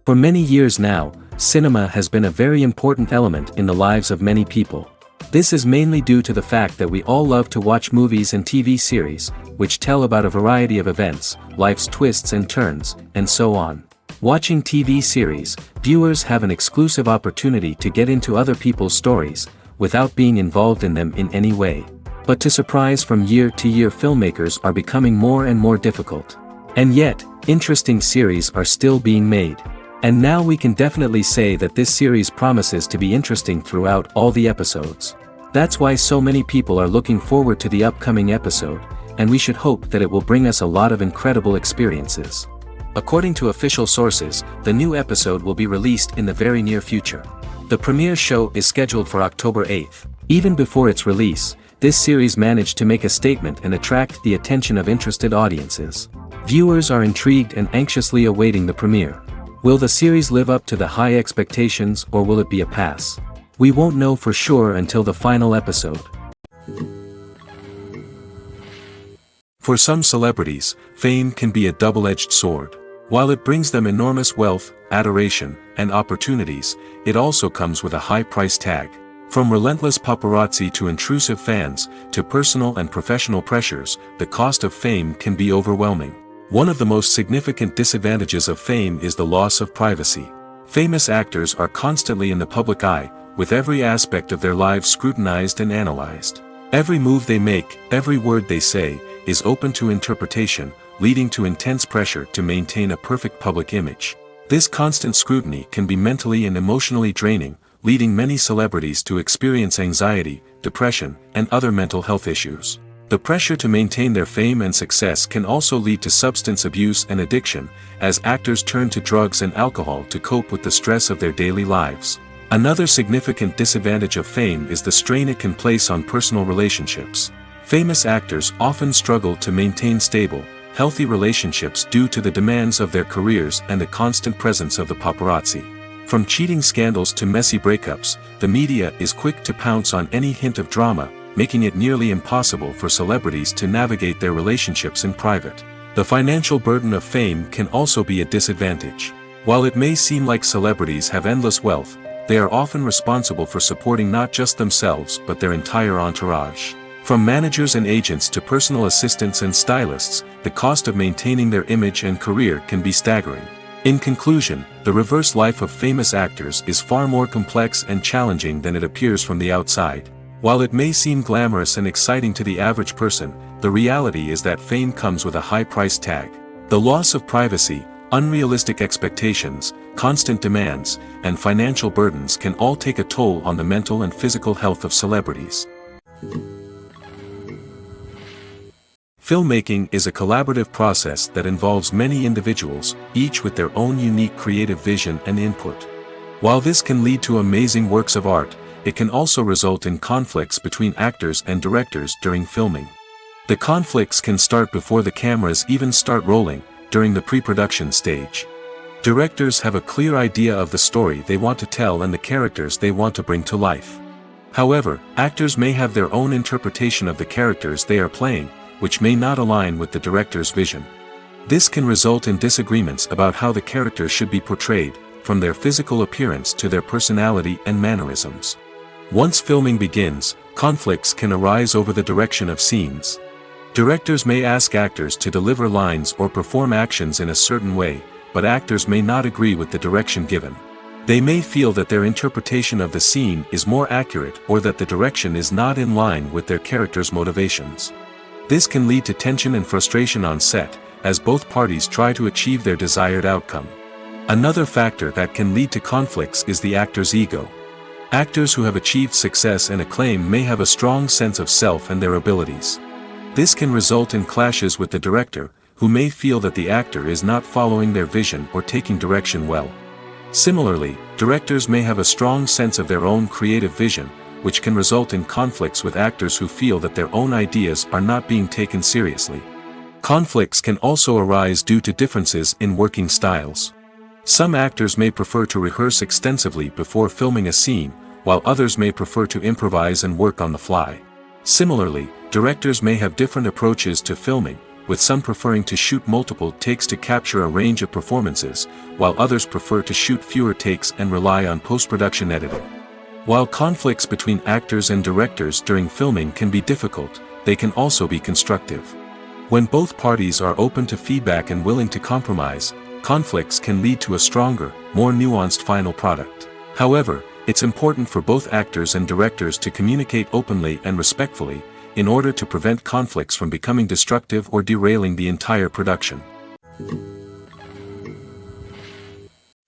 For many years now, cinema has been a very important element in the lives of many people. This is mainly due to the fact that we all love to watch movies and TV series, which tell about a variety of events, life's twists and turns, and so on. Watching TV series, viewers have an exclusive opportunity to get into other people's stories, without being involved in them in any way. But to surprise from year to year, filmmakers are becoming more and more difficult. And yet, interesting series are still being made. And now we can definitely say that this series promises to be interesting throughout all the episodes. That's why so many people are looking forward to the upcoming episode, and we should hope that it will bring us a lot of incredible experiences. According to official sources, the new episode will be released in the very near future. The premiere show is scheduled for October 8th. Even before its release, this series managed to make a statement and attract the attention of interested audiences. Viewers are intrigued and anxiously awaiting the premiere. Will the series live up to the high expectations, or will it be a pass? We won't know for sure until the final episode. For some celebrities, fame can be a double-edged sword. While it brings them enormous wealth, adoration, and opportunities, it also comes with a high price tag. From relentless paparazzi to intrusive fans, to personal and professional pressures, the cost of fame can be overwhelming. One of the most significant disadvantages of fame is the loss of privacy. Famous actors are constantly in the public eye, with every aspect of their lives scrutinized and analyzed. Every move they make, every word they say, is open to interpretation, leading to intense pressure to maintain a perfect public image. This constant scrutiny can be mentally and emotionally draining, leading many celebrities to experience anxiety, depression, and other mental health issues. The pressure to maintain their fame and success can also lead to substance abuse and addiction, as actors turn to drugs and alcohol to cope with the stress of their daily lives. Another significant disadvantage of fame is the strain it can place on personal relationships. Famous actors often struggle to maintain stable, healthy relationships due to the demands of their careers and the constant presence of the paparazzi. From cheating scandals to messy breakups, the media is quick to pounce on any hint of drama, making it nearly impossible for celebrities to navigate their relationships in private. The financial burden of fame can also be a disadvantage. While it may seem like celebrities have endless wealth, they are often responsible for supporting not just themselves but their entire entourage. From managers and agents to personal assistants and stylists, the cost of maintaining their image and career can be staggering. In conclusion, the reverse life of famous actors is far more complex and challenging than it appears from the outside. While it may seem glamorous and exciting to the average person, the reality is that fame comes with a high price tag. The loss of privacy, unrealistic expectations, constant demands, and financial burdens can all take a toll on the mental and physical health of celebrities. Filmmaking is a collaborative process that involves many individuals, each with their own unique creative vision and input. While this can lead to amazing works of art, it can also result in conflicts between actors and directors during filming. The conflicts can start before the cameras even start rolling, during the pre-production stage. Directors have a clear idea of the story they want to tell and the characters they want to bring to life. However, actors may have their own interpretation of the characters they are playing, which may not align with the director's vision. This can result in disagreements about how the characters should be portrayed, from their physical appearance to their personality and mannerisms. Once filming begins, conflicts can arise over the direction of scenes. Directors may ask actors to deliver lines or perform actions in a certain way, but actors may not agree with the direction given. They may feel that their interpretation of the scene is more accurate or that the direction is not in line with their character's motivations. This can lead to tension and frustration on set, as both parties try to achieve their desired outcome. Another factor that can lead to conflicts is the actor's ego. Actors who have achieved success and acclaim may have a strong sense of self and their abilities. This can result in clashes with the director, who may feel that the actor is not following their vision or taking direction well. Similarly, directors may have a strong sense of their own creative vision, which can result in conflicts with actors who feel that their own ideas are not being taken seriously. Conflicts can also arise due to differences in working styles. Some actors may prefer to rehearse extensively before filming a scene, while others may prefer to improvise and work on the fly. Similarly, directors may have different approaches to filming, with some preferring to shoot multiple takes to capture a range of performances, while others prefer to shoot fewer takes and rely on post-production editing. While conflicts between actors and directors during filming can be difficult, they can also be constructive. When both parties are open to feedback and willing to compromise, conflicts can lead to a stronger, more nuanced final product. However, it's important for both actors and directors to communicate openly and respectfully, in order to prevent conflicts from becoming destructive or derailing the entire production.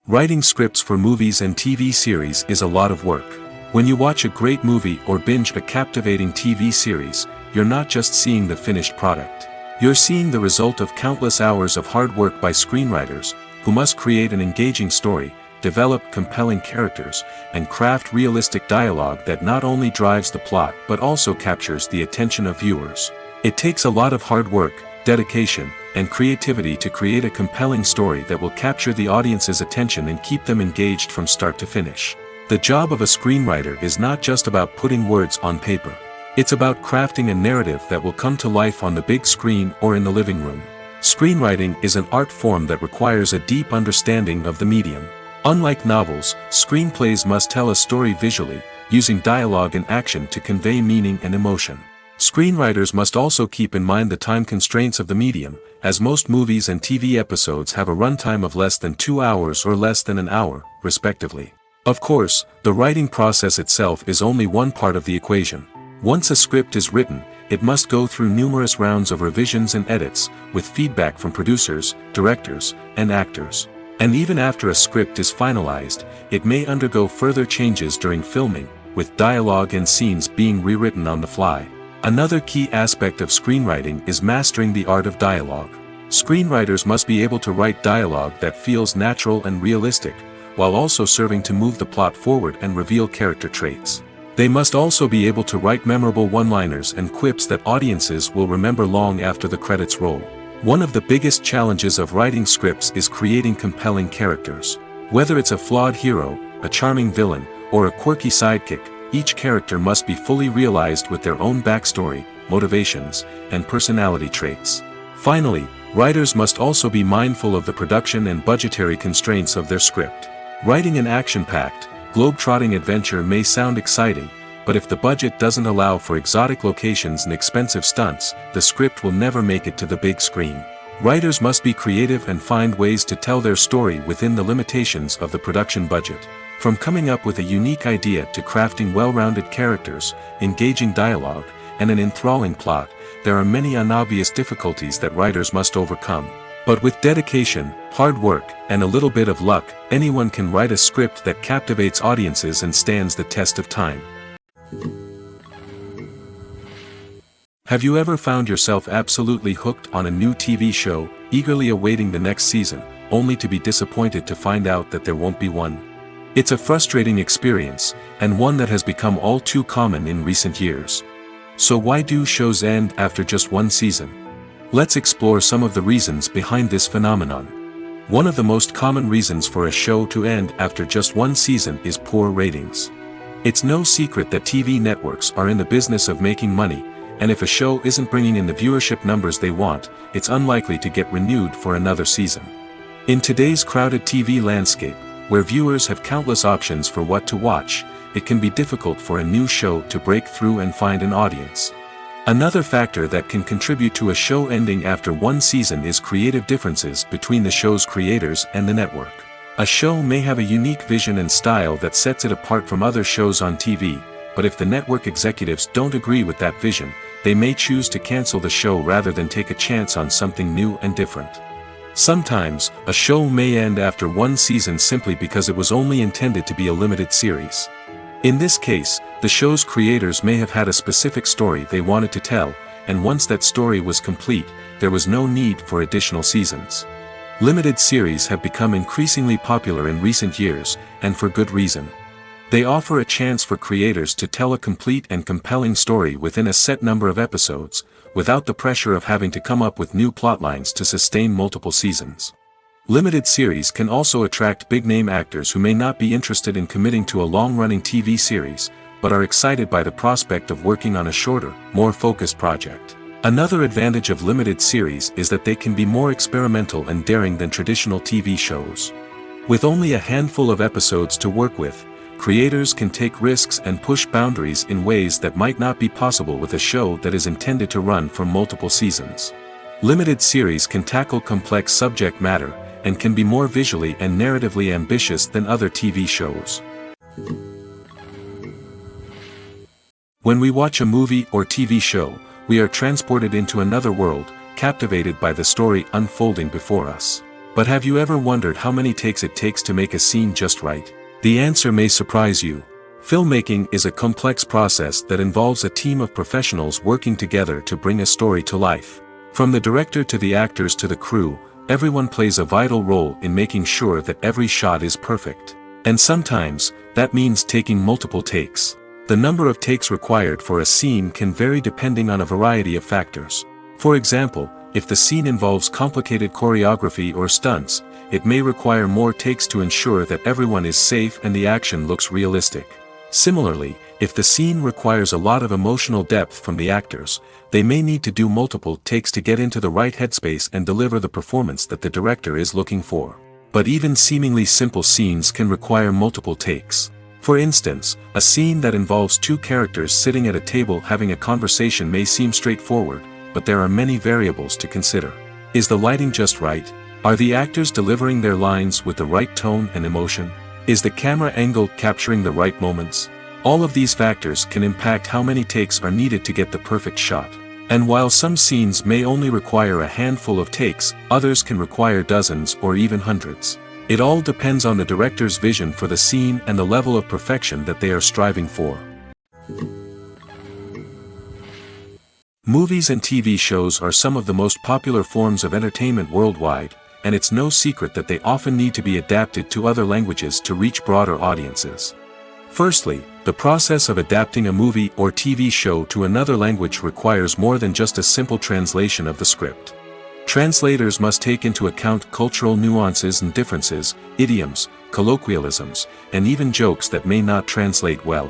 Writing scripts for movies and TV series is a lot of work. When you watch a great movie or binge a captivating TV series, you're not just seeing the finished product. You're seeing the result of countless hours of hard work by screenwriters, who must create an engaging story, develop compelling characters, and craft realistic dialogue that not only drives the plot but also captures the attention of viewers. It takes a lot of hard work, dedication, and creativity to create a compelling story that will capture the audience's attention and keep them engaged from start to finish. The job of a screenwriter is not just about putting words on paper. It's about crafting a narrative that will come to life on the big screen or in the living room. Screenwriting is an art form that requires a deep understanding of the medium. Unlike novels, screenplays must tell a story visually, using dialogue and action to convey meaning and emotion. Screenwriters must also keep in mind the time constraints of the medium, as most movies and TV episodes have a runtime of less than 2 hours or less than an hour, respectively. Of course, the writing process itself is only one part of the equation. Once a script is written, it must go through numerous rounds of revisions and edits, with feedback from producers, directors, and actors. And even after a script is finalized, it may undergo further changes during filming, with dialogue and scenes being rewritten on the fly. Another key aspect of screenwriting is mastering the art of dialogue. Screenwriters must be able to write dialogue that feels natural and realistic, while also serving to move the plot forward and reveal character traits. They must also be able to write memorable one-liners and quips that audiences will remember long after the credits roll. One of the biggest challenges of writing scripts is creating compelling characters. Whether it's a flawed hero, a charming villain, or a quirky sidekick, each character must be fully realized with their own backstory, motivations, and personality traits. Finally, writers must also be mindful of the production and budgetary constraints of their script. Writing an action-packed, globe-trotting adventure may sound exciting, but if the budget doesn't allow for exotic locations and expensive stunts, the script will never make it to the big screen. Writers must be creative and find ways to tell their story within the limitations of the production budget. From coming up with a unique idea to crafting well-rounded characters, engaging dialogue, and an enthralling plot, there are many unobvious difficulties that writers must overcome. But with dedication, hard work, and a little bit of luck, anyone can write a script that captivates audiences and stands the test of time. Have you ever found yourself absolutely hooked on a new TV show, eagerly awaiting the next season, only to be disappointed to find out that there won't be one? It's a frustrating experience, and one that has become all too common in recent years. So why do shows end after just one season? Let's explore some of the reasons behind this phenomenon. One of the most common reasons for a show to end after just one season is poor ratings. It's no secret that TV networks are in the business of making money, and if a show isn't bringing in the viewership numbers they want, it's unlikely to get renewed for another season. In today's crowded TV landscape, where viewers have countless options for what to watch, it can be difficult for a new show to break through and find an audience. Another factor that can contribute to a show ending after one season is creative differences between the show's creators and the network. A show may have a unique vision and style that sets it apart from other shows on TV, but if the network executives don't agree with that vision, they may choose to cancel the show rather than take a chance on something new and different. Sometimes, a show may end after one season simply because it was only intended to be a limited series. In this case, the show's creators may have had a specific story they wanted to tell, and once that story was complete, there was no need for additional seasons. Limited series have become increasingly popular in recent years, and for good reason. They offer a chance for creators to tell a complete and compelling story within a set number of episodes, without the pressure of having to come up with new plotlines to sustain multiple seasons. Limited series can also attract big-name actors who may not be interested in committing to a long-running TV series, but are excited by the prospect of working on a shorter, more focused project. Another advantage of limited series is that they can be more experimental and daring than traditional TV shows. With only a handful of episodes to work with, creators can take risks and push boundaries in ways that might not be possible with a show that is intended to run for multiple seasons. Limited series can tackle complex subject matter, and can be more visually and narratively ambitious than other TV shows. When we watch a movie or TV show, we are transported into another world, captivated by the story unfolding before us. But have you ever wondered how many takes it takes to make a scene just right? The answer may surprise you. Filmmaking is a complex process that involves a team of professionals working together to bring a story to life. From the director to the actors to the crew, everyone plays a vital role in making sure that every shot is perfect. And sometimes, that means taking multiple takes. The number of takes required for a scene can vary depending on a variety of factors. For example, if the scene involves complicated choreography or stunts, it may require more takes to ensure that everyone is safe and the action looks realistic. Similarly, if the scene requires a lot of emotional depth from the actors, they may need to do multiple takes to get into the right headspace and deliver the performance that the director is looking for. But even seemingly simple scenes can require multiple takes. For instance, a scene that involves two characters sitting at a table having a conversation may seem straightforward, but there are many variables to consider. Is the lighting just right? Are the actors delivering their lines with the right tone and emotion? Is the camera angle capturing the right moments? All of these factors can impact how many takes are needed to get the perfect shot. And while some scenes may only require a handful of takes, others can require dozens or even hundreds. It all depends on the director's vision for the scene and the level of perfection that they are striving for. Movies and TV shows are some of the most popular forms of entertainment worldwide, and it's no secret that they often need to be adapted to other languages to reach broader audiences. Firstly, the process of adapting a movie or TV show to another language requires more than just a simple translation of the script. Translators must take into account cultural nuances and differences, idioms, colloquialisms, and even jokes that may not translate well.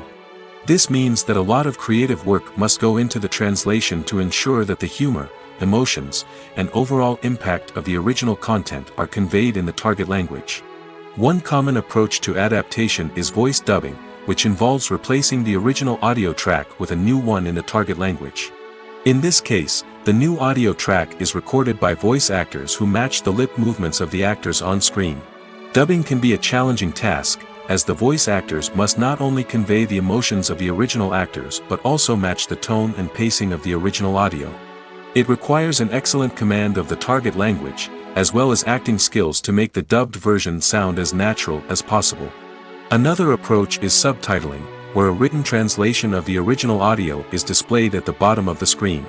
This means that a lot of creative work must go into the translation to ensure that the humor, emotions, and overall impact of the original content are conveyed in the target language. One common approach to adaptation is voice dubbing, which involves replacing the original audio track with a new one in the target language. In this case, the new audio track is recorded by voice actors who match the lip movements of the actors on screen. Dubbing can be a challenging task, as the voice actors must not only convey the emotions of the original actors but also match the tone and pacing of the original audio. It requires an excellent command of the target language, as well as acting skills to make the dubbed version sound as natural as possible. Another approach is subtitling, where a written translation of the original audio is displayed at the bottom of the screen.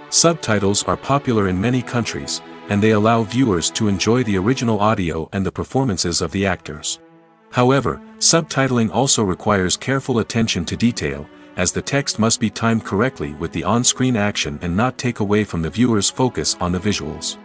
Subtitles are popular in many countries, and they allow viewers to enjoy the original audio and the performances of the actors. However, subtitling also requires careful attention to detail, as the text must be timed correctly with the on-screen action and not take away from the viewer's focus on the visuals.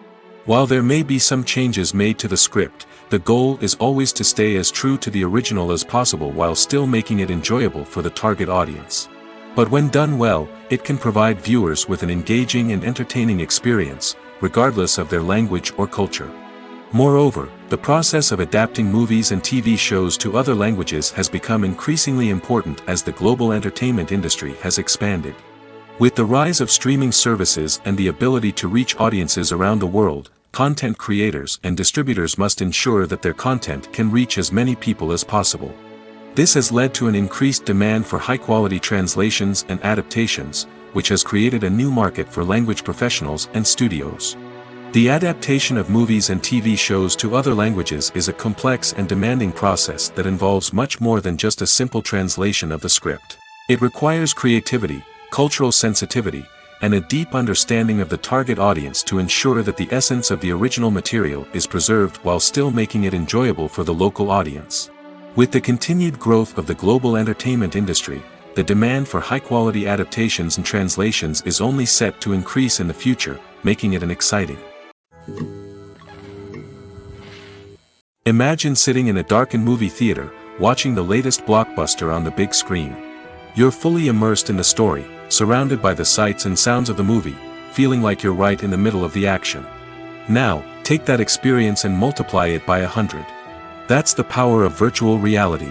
While there may be some changes made to the script, the goal is always to stay as true to the original as possible while still making it enjoyable for the target audience. But when done well, it can provide viewers with an engaging and entertaining experience, regardless of their language or culture. Moreover, the process of adapting movies and TV shows to other languages has become increasingly important as the global entertainment industry has expanded. With the rise of streaming services and the ability to reach audiences around the world, content creators and distributors must ensure that their content can reach as many people as possible. This has led to an increased demand for high-quality translations and adaptations, which has created a new market for language professionals and studios. The adaptation of movies and TV shows to other languages is a complex and demanding process that involves much more than just a simple translation of the script. It requires creativity, cultural sensitivity, and a deep understanding of the target audience to ensure that the essence of the original material is preserved while still making it enjoyable for the local audience. With the continued growth of the global entertainment industry, the demand for high-quality adaptations and translations is only set to increase in the future, making it an exciting. Imagine sitting in a darkened movie theater, watching the latest blockbuster on the big screen. You're fully immersed in the story, surrounded by the sights and sounds of the movie, feeling like you're right in the middle of the action. Now, take that experience and multiply it by 100. That's the power of virtual reality.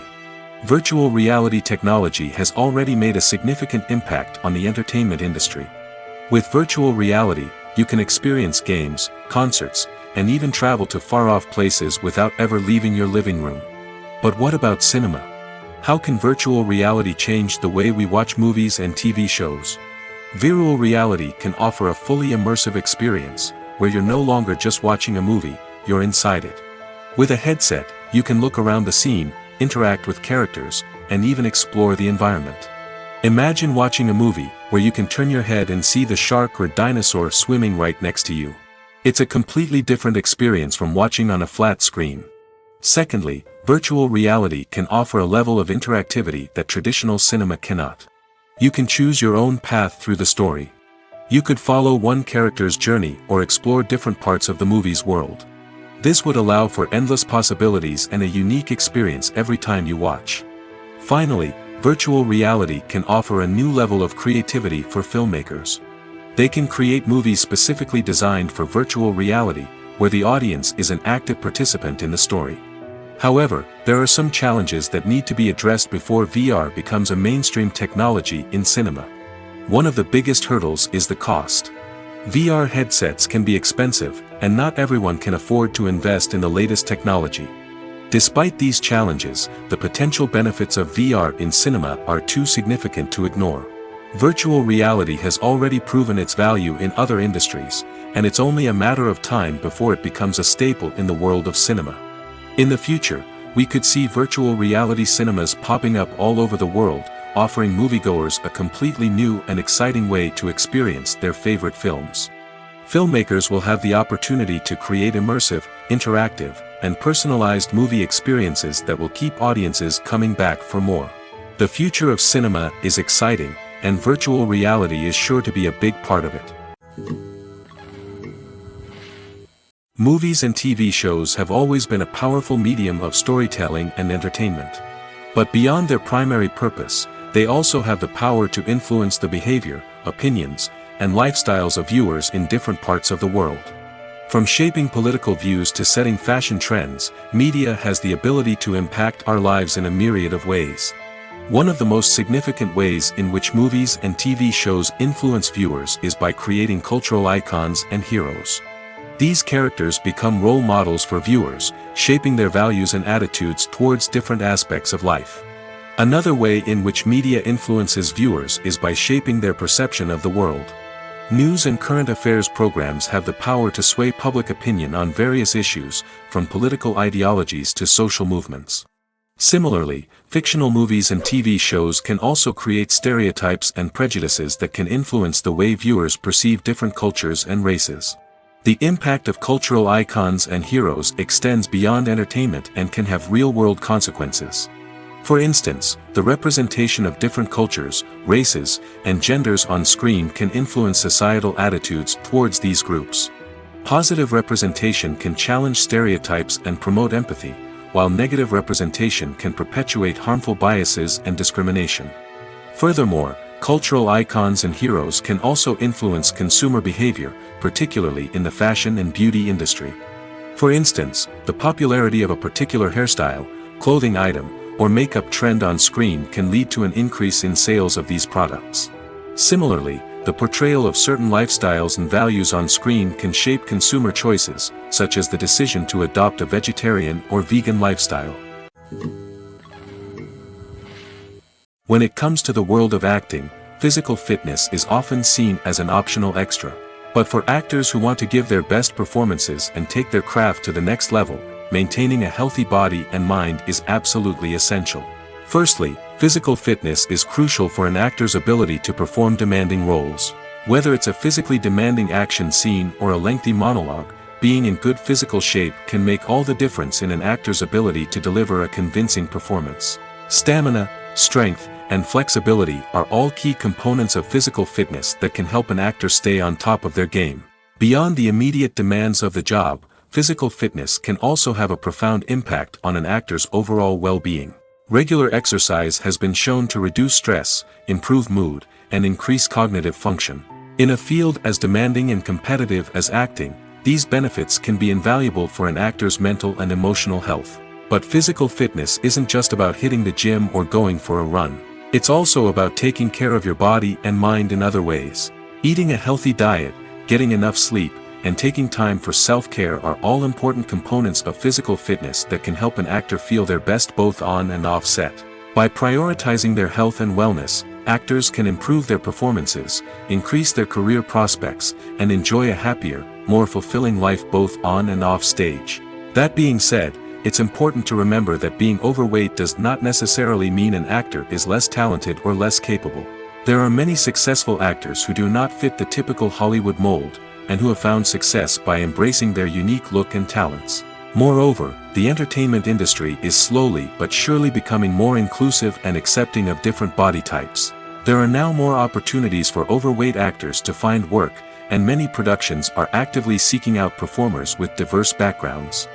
Virtual reality technology has already made a significant impact on the entertainment industry. With virtual reality, you can experience games, concerts, and even travel to far-off places without ever leaving your living room. But what about cinema? How can virtual reality change the way we watch movies and TV shows? Virtual reality can offer a fully immersive experience, where you're no longer just watching a movie, you're inside it. With a headset, you can look around the scene, interact with characters, and even explore the environment. Imagine watching a movie, where you can turn your head and see the shark or dinosaur swimming right next to you. It's a completely different experience from watching on a flat screen. Secondly, virtual reality can offer a level of interactivity that traditional cinema cannot. You can choose your own path through the story. You could follow one character's journey or explore different parts of the movie's world. This would allow for endless possibilities and a unique experience every time you watch. Finally, virtual reality can offer a new level of creativity for filmmakers. They can create movies specifically designed for virtual reality, where the audience is an active participant in the story. However, there are some challenges that need to be addressed before VR becomes a mainstream technology in cinema. One of the biggest hurdles is the cost. VR headsets can be expensive, and not everyone can afford to invest in the latest technology. Despite these challenges, the potential benefits of VR in cinema are too significant to ignore. Virtual reality has already proven its value in other industries, and it's only a matter of time before it becomes a staple in the world of cinema. In the future, we could see virtual reality cinemas popping up all over the world, offering moviegoers a completely new and exciting way to experience their favorite films. Filmmakers will have the opportunity to create immersive, interactive, and personalized movie experiences that will keep audiences coming back for more. The future of cinema is exciting, and virtual reality is sure to be a big part of it. Movies and TV shows have always been a powerful medium of storytelling and entertainment. But beyond their primary purpose, they also have the power to influence the behavior, opinions, and lifestyles of viewers in different parts of the world. From shaping political views to setting fashion trends, media has the ability to impact our lives in a myriad of ways. One of the most significant ways in which movies and TV shows influence viewers is by creating cultural icons and heroes. These characters become role models for viewers, shaping their values and attitudes towards different aspects of life. Another way in which media influences viewers is by shaping their perception of the world. News and current affairs programs have the power to sway public opinion on various issues, from political ideologies to social movements. Similarly, fictional movies and TV shows can also create stereotypes and prejudices that can influence the way viewers perceive different cultures and races. The impact of cultural icons and heroes extends beyond entertainment and can have real-world consequences. For instance, the representation of different cultures, races, and genders on screen can influence societal attitudes towards these groups. Positive representation can challenge stereotypes and promote empathy, while negative representation can perpetuate harmful biases and discrimination. Furthermore, cultural icons and heroes can also influence consumer behavior, particularly in the fashion and beauty industry. For instance, the popularity of a particular hairstyle, clothing item, or makeup trend on screen can lead to an increase in sales of these products. Similarly, the portrayal of certain lifestyles and values on screen can shape consumer choices, such as the decision to adopt a vegetarian or vegan lifestyle. When it comes to the world of acting, physical fitness is often seen as an optional extra. But for actors who want to give their best performances and take their craft to the next level, maintaining a healthy body and mind is absolutely essential. Firstly, physical fitness is crucial for an actor's ability to perform demanding roles. Whether it's a physically demanding action scene or a lengthy monologue, being in good physical shape can make all the difference in an actor's ability to deliver a convincing performance. Stamina, strength, and flexibility are all key components of physical fitness that can help an actor stay on top of their game. Beyond the immediate demands of the job, physical fitness can also have a profound impact on an actor's overall well-being. Regular exercise has been shown to reduce stress, improve mood, and increase cognitive function. In a field as demanding and competitive as acting, these benefits can be invaluable for an actor's mental and emotional health. But physical fitness isn't just about hitting the gym or going for a run. It's also about taking care of your body and mind in other ways. Eating a healthy diet, getting enough sleep, and taking time for self-care are all important components of physical fitness that can help an actor feel their best both on and off set. By prioritizing their health and wellness, actors can improve their performances, increase their career prospects, and enjoy a happier, more fulfilling life both on and off stage. That being said, it's important to remember that being overweight does not necessarily mean an actor is less talented or less capable. There are many successful actors who do not fit the typical Hollywood mold, and who have found success by embracing their unique look and talents. Moreover, the entertainment industry is slowly but surely becoming more inclusive and accepting of different body types. There are now more opportunities for overweight actors to find work, and many productions are actively seeking out performers with diverse backgrounds.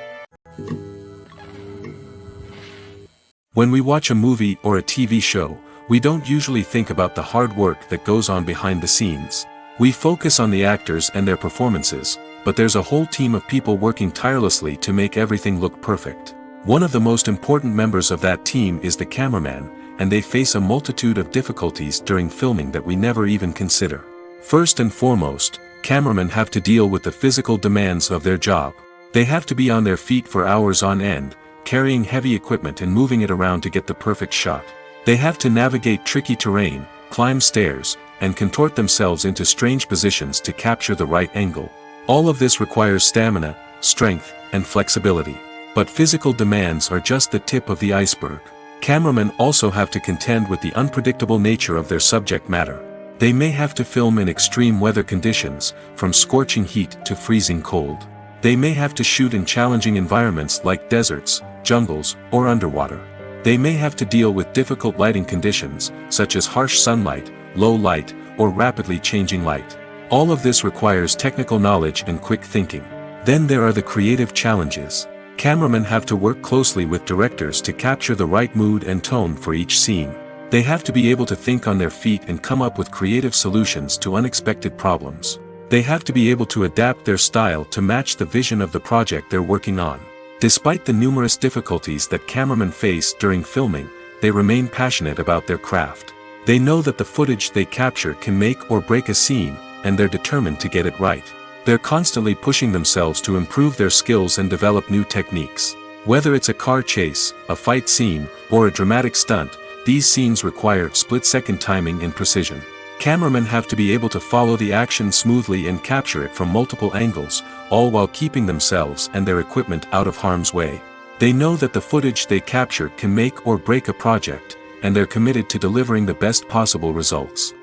When we watch a movie or a TV show, we don't usually think about the hard work that goes on behind the scenes. We focus on the actors and their performances, but there's a whole team of people working tirelessly to make everything look perfect. One of the most important members of that team is the cameraman, and they face a multitude of difficulties during filming that we never even consider. First and foremost, cameramen have to deal with the physical demands of their job. They have to be on their feet for hours on end, carrying heavy equipment and moving it around to get the perfect shot. They have to navigate tricky terrain, climb stairs, and contort themselves into strange positions to capture the right angle. All of this requires stamina, strength, and flexibility. But physical demands are just the tip of the iceberg. Cameramen also have to contend with the unpredictable nature of their subject matter. They may have to film in extreme weather conditions, from scorching heat to freezing cold. They may have to shoot in challenging environments like deserts, jungles, or underwater. They may have to deal with difficult lighting conditions, such as harsh sunlight, low light, or rapidly changing light. All of this requires technical knowledge and quick thinking. Then there are the creative challenges. Cameramen have to work closely with directors to capture the right mood and tone for each scene. They have to be able to think on their feet and come up with creative solutions to unexpected problems. They have to be able to adapt their style to match the vision of the project they're working on. Despite the numerous difficulties that cameramen face during filming, they remain passionate about their craft. They know that the footage they capture can make or break a scene, and they're determined to get it right. They're constantly pushing themselves to improve their skills and develop new techniques. Whether it's a car chase, a fight scene, or a dramatic stunt, these scenes require split-second timing and precision. Cameramen have to be able to follow the action smoothly and capture it from multiple angles, all while keeping themselves and their equipment out of harm's way. They know that the footage they capture can make or break a project, and they're committed to delivering the best possible results.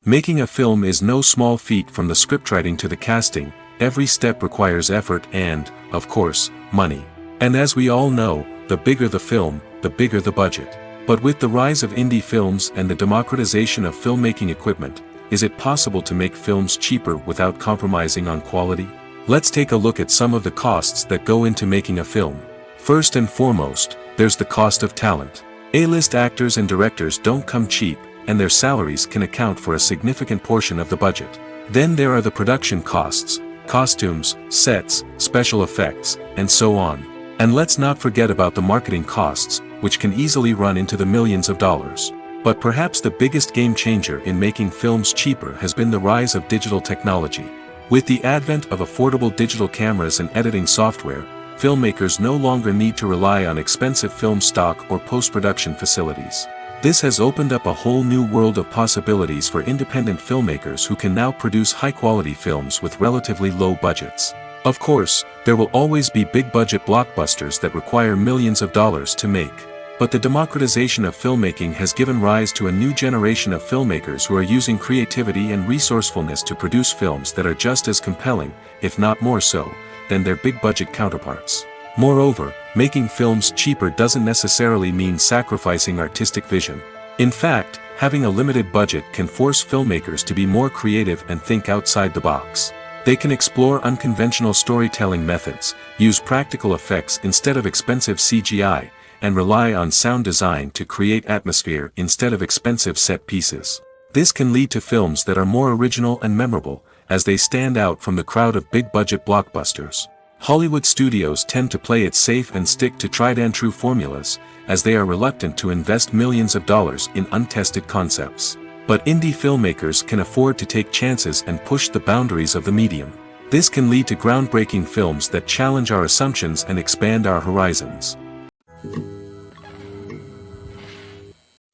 Making a film is no small feat. From the scriptwriting to the casting, every step requires effort and, of course, money. And as we all know, the bigger the film, the bigger the budget. But with the rise of indie films and the democratization of filmmaking equipment, is it possible to make films cheaper without compromising on quality? Let's take a look at some of the costs that go into making a film. First and foremost, there's the cost of talent. A-list actors and directors don't come cheap, and their salaries can account for a significant portion of the budget. Then there are the production costs, costumes, sets, special effects, and so on. And let's not forget about the marketing costs, which can easily run into the millions of dollars. But perhaps the biggest game changer in making films cheaper has been the rise of digital technology. With the advent of affordable digital cameras and editing software, filmmakers no longer need to rely on expensive film stock or post-production facilities. This has opened up a whole new world of possibilities for independent filmmakers who can now produce high-quality films with relatively low budgets. Of course, there will always be big-budget blockbusters that require millions of dollars to make. But the democratization of filmmaking has given rise to a new generation of filmmakers who are using creativity and resourcefulness to produce films that are just as compelling, if not more so, than their big-budget counterparts. Moreover, making films cheaper doesn't necessarily mean sacrificing artistic vision. In fact, having a limited budget can force filmmakers to be more creative and think outside the box. They can explore unconventional storytelling methods, use practical effects instead of expensive CGI, and rely on sound design to create atmosphere instead of expensive set pieces. This can lead to films that are more original and memorable, as they stand out from the crowd of big-budget blockbusters. Hollywood studios tend to play it safe and stick to tried-and-true formulas, as they are reluctant to invest millions of dollars in untested concepts. But indie filmmakers can afford to take chances and push the boundaries of the medium. This can lead to groundbreaking films that challenge our assumptions and expand our horizons.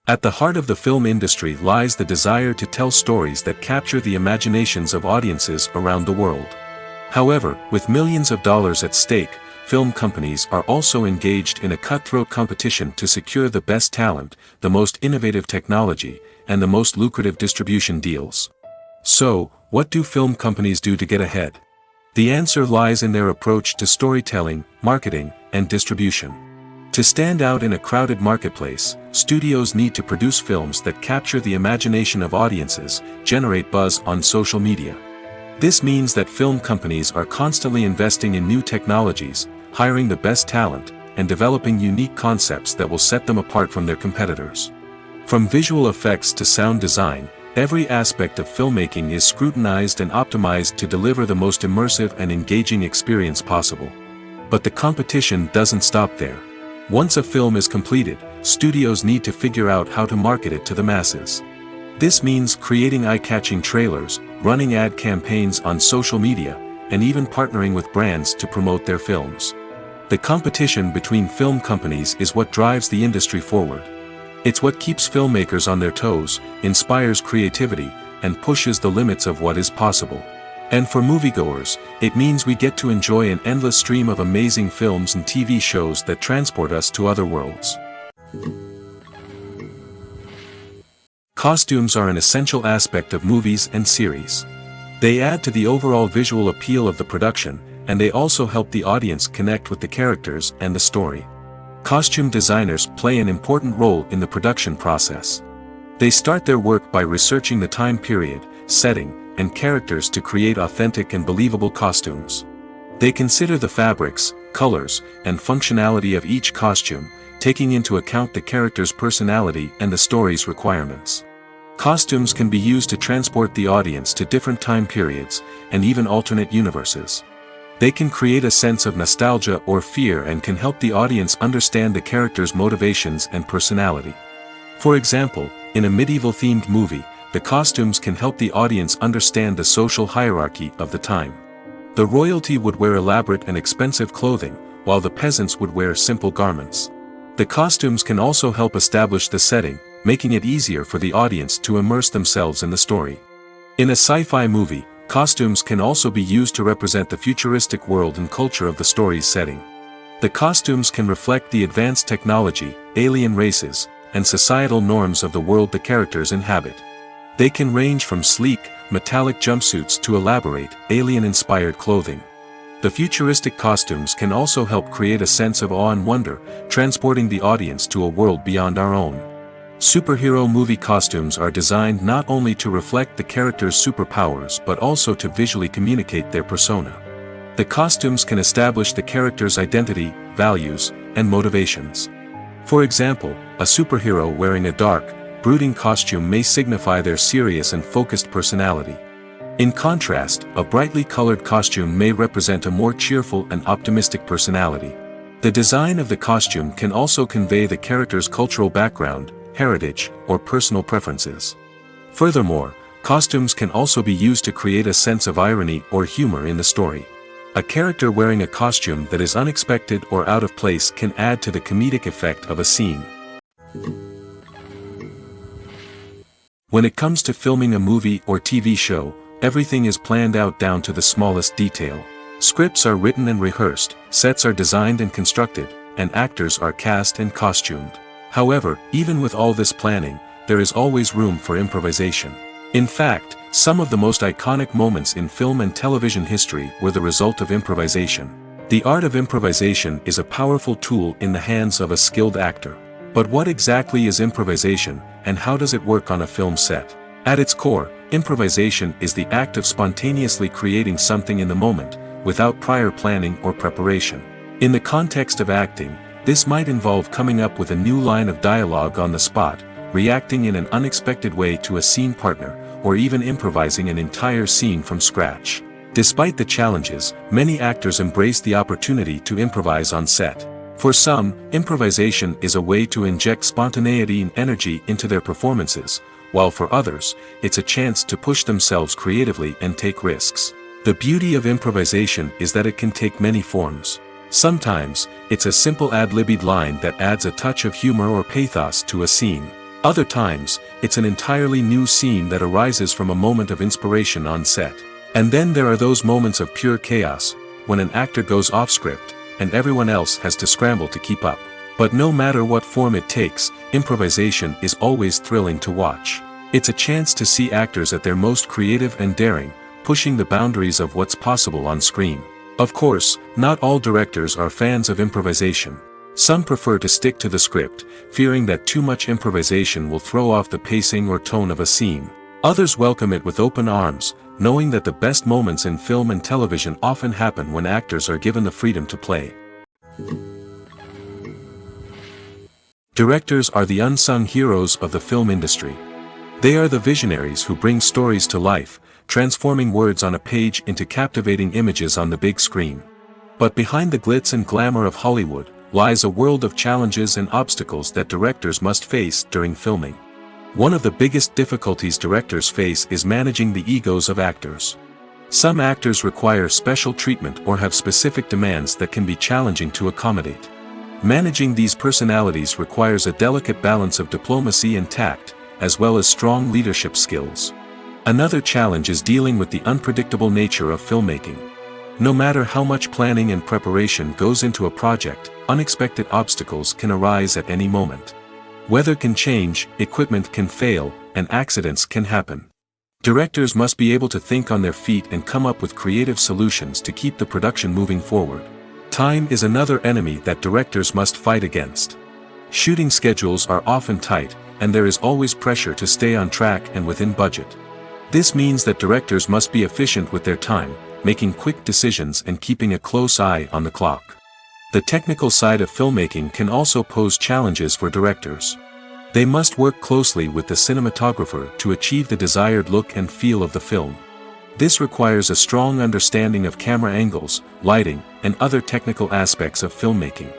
At the heart of the film industry lies the desire to tell stories that capture the imaginations of audiences around the world. However, with millions of dollars at stake, film companies are also engaged in a cutthroat competition to secure the best talent, the most innovative technology, and the most lucrative distribution deals. So, what do film companies do to get ahead? The answer lies in their approach to storytelling, marketing, and distribution. To stand out in a crowded marketplace, studios need to produce films that capture the imagination of audiences, generate buzz on social media. This means that film companies are constantly investing in new technologies, hiring the best talent, and developing unique concepts that will set them apart from their competitors. From visual effects to sound design, every aspect of filmmaking is scrutinized and optimized to deliver the most immersive and engaging experience possible. But the competition doesn't stop there. Once a film is completed, studios need to figure out how to market it to the masses. This means creating eye-catching trailers, running ad campaigns on social media, and even partnering with brands to promote their films. The competition between film companies is what drives the industry forward. It's what keeps filmmakers on their toes, inspires creativity, and pushes the limits of what is possible. And for moviegoers, it means we get to enjoy an endless stream of amazing films and TV shows that transport us to other worlds. Costumes are an essential aspect of movies and series. They add to the overall visual appeal of the production, and they also help the audience connect with the characters and the story. Costume designers play an important role in the production process. They start their work by researching the time period, setting, and characters to create authentic and believable costumes. They consider the fabrics, colors, and functionality of each costume, taking into account the character's personality and the story's requirements. Costumes can be used to transport the audience to different time periods, and even alternate universes. They can create a sense of nostalgia or fear and can help the audience understand the character's motivations and personality. For example, in a medieval-themed movie, the costumes can help the audience understand the social hierarchy of the time. The royalty would wear elaborate and expensive clothing, while the peasants would wear simple garments. The costumes can also help establish the setting, making it easier for the audience to immerse themselves in the story. In a sci-fi movie, costumes can also be used to represent the futuristic world and culture of the story's setting. The costumes can reflect the advanced technology, alien races, and societal norms of the world the characters inhabit. They can range from sleek, metallic jumpsuits to elaborate, alien-inspired clothing. The futuristic costumes can also help create a sense of awe and wonder, transporting the audience to a world beyond our own. Superhero movie costumes are designed not only to reflect the character's superpowers but also to visually communicate their persona. The costumes can establish the character's identity, values, and motivations. For example, a superhero wearing a dark, brooding costume may signify their serious and focused personality. In contrast, a brightly colored costume may represent a more cheerful and optimistic personality. The design of the costume can also convey the character's cultural background, heritage, or personal preferences. Furthermore, costumes can also be used to create a sense of irony or humor in the story. A character wearing a costume that is unexpected or out of place can add to the comedic effect of a scene. When it comes to filming a movie or TV show, everything is planned out down to the smallest detail. Scripts are written and rehearsed, sets are designed and constructed, and actors are cast and costumed. However, even with all this planning, there is always room for improvisation. In fact, some of the most iconic moments in film and television history were the result of improvisation. The art of improvisation is a powerful tool in the hands of a skilled actor. But what exactly is improvisation, and how does it work on a film set? At its core, improvisation is the act of spontaneously creating something in the moment, without prior planning or preparation. In the context of acting, This might involve coming up with a new line of dialogue on the spot, reacting in an unexpected way to a scene partner, or even improvising an entire scene from scratch. Despite the challenges, many actors embrace the opportunity to improvise on set. For some, improvisation is a way to inject spontaneity and energy into their performances, while for others, it's a chance to push themselves creatively and take risks. The beauty of improvisation is that it can take many forms. Sometimes, it's a simple ad-libbed line that adds a touch of humor or pathos to a scene. Other times, it's an entirely new scene that arises from a moment of inspiration on set. And then there are those moments of pure chaos, when an actor goes off script, and everyone else has to scramble to keep up. But no matter what form it takes, improvisation is always thrilling to watch. It's a chance to see actors at their most creative and daring, pushing the boundaries of what's possible on screen. Of course, not all directors are fans of improvisation. Some prefer to stick to the script, fearing that too much improvisation will throw off the pacing or tone of a scene. Others welcome it with open arms, knowing that the best moments in film and television often happen when actors are given the freedom to play. Directors are the unsung heroes of the film industry. They are the visionaries who bring stories to life, transforming words on a page into captivating images on the big screen. But behind the glitz and glamour of Hollywood, lies a world of challenges and obstacles that directors must face during filming. One of the biggest difficulties directors face is managing the egos of actors. Some actors require special treatment or have specific demands that can be challenging to accommodate. Managing these personalities requires a delicate balance of diplomacy and tact, as well as strong leadership skills. Another challenge is dealing with the unpredictable nature of filmmaking. No matter how much planning and preparation goes into a project, unexpected obstacles can arise at any moment. Weather can change, equipment can fail, and accidents can happen. Directors must be able to think on their feet and come up with creative solutions to keep the production moving forward. Time is another enemy that directors must fight against. Shooting schedules are often tight, and there is always pressure to stay on track and within budget. This means that directors must be efficient with their time, making quick decisions and keeping a close eye on the clock. The technical side of filmmaking can also pose challenges for directors. They must work closely with the cinematographer to achieve the desired look and feel of the film. This requires a strong understanding of camera angles, lighting, and other technical aspects of filmmaking.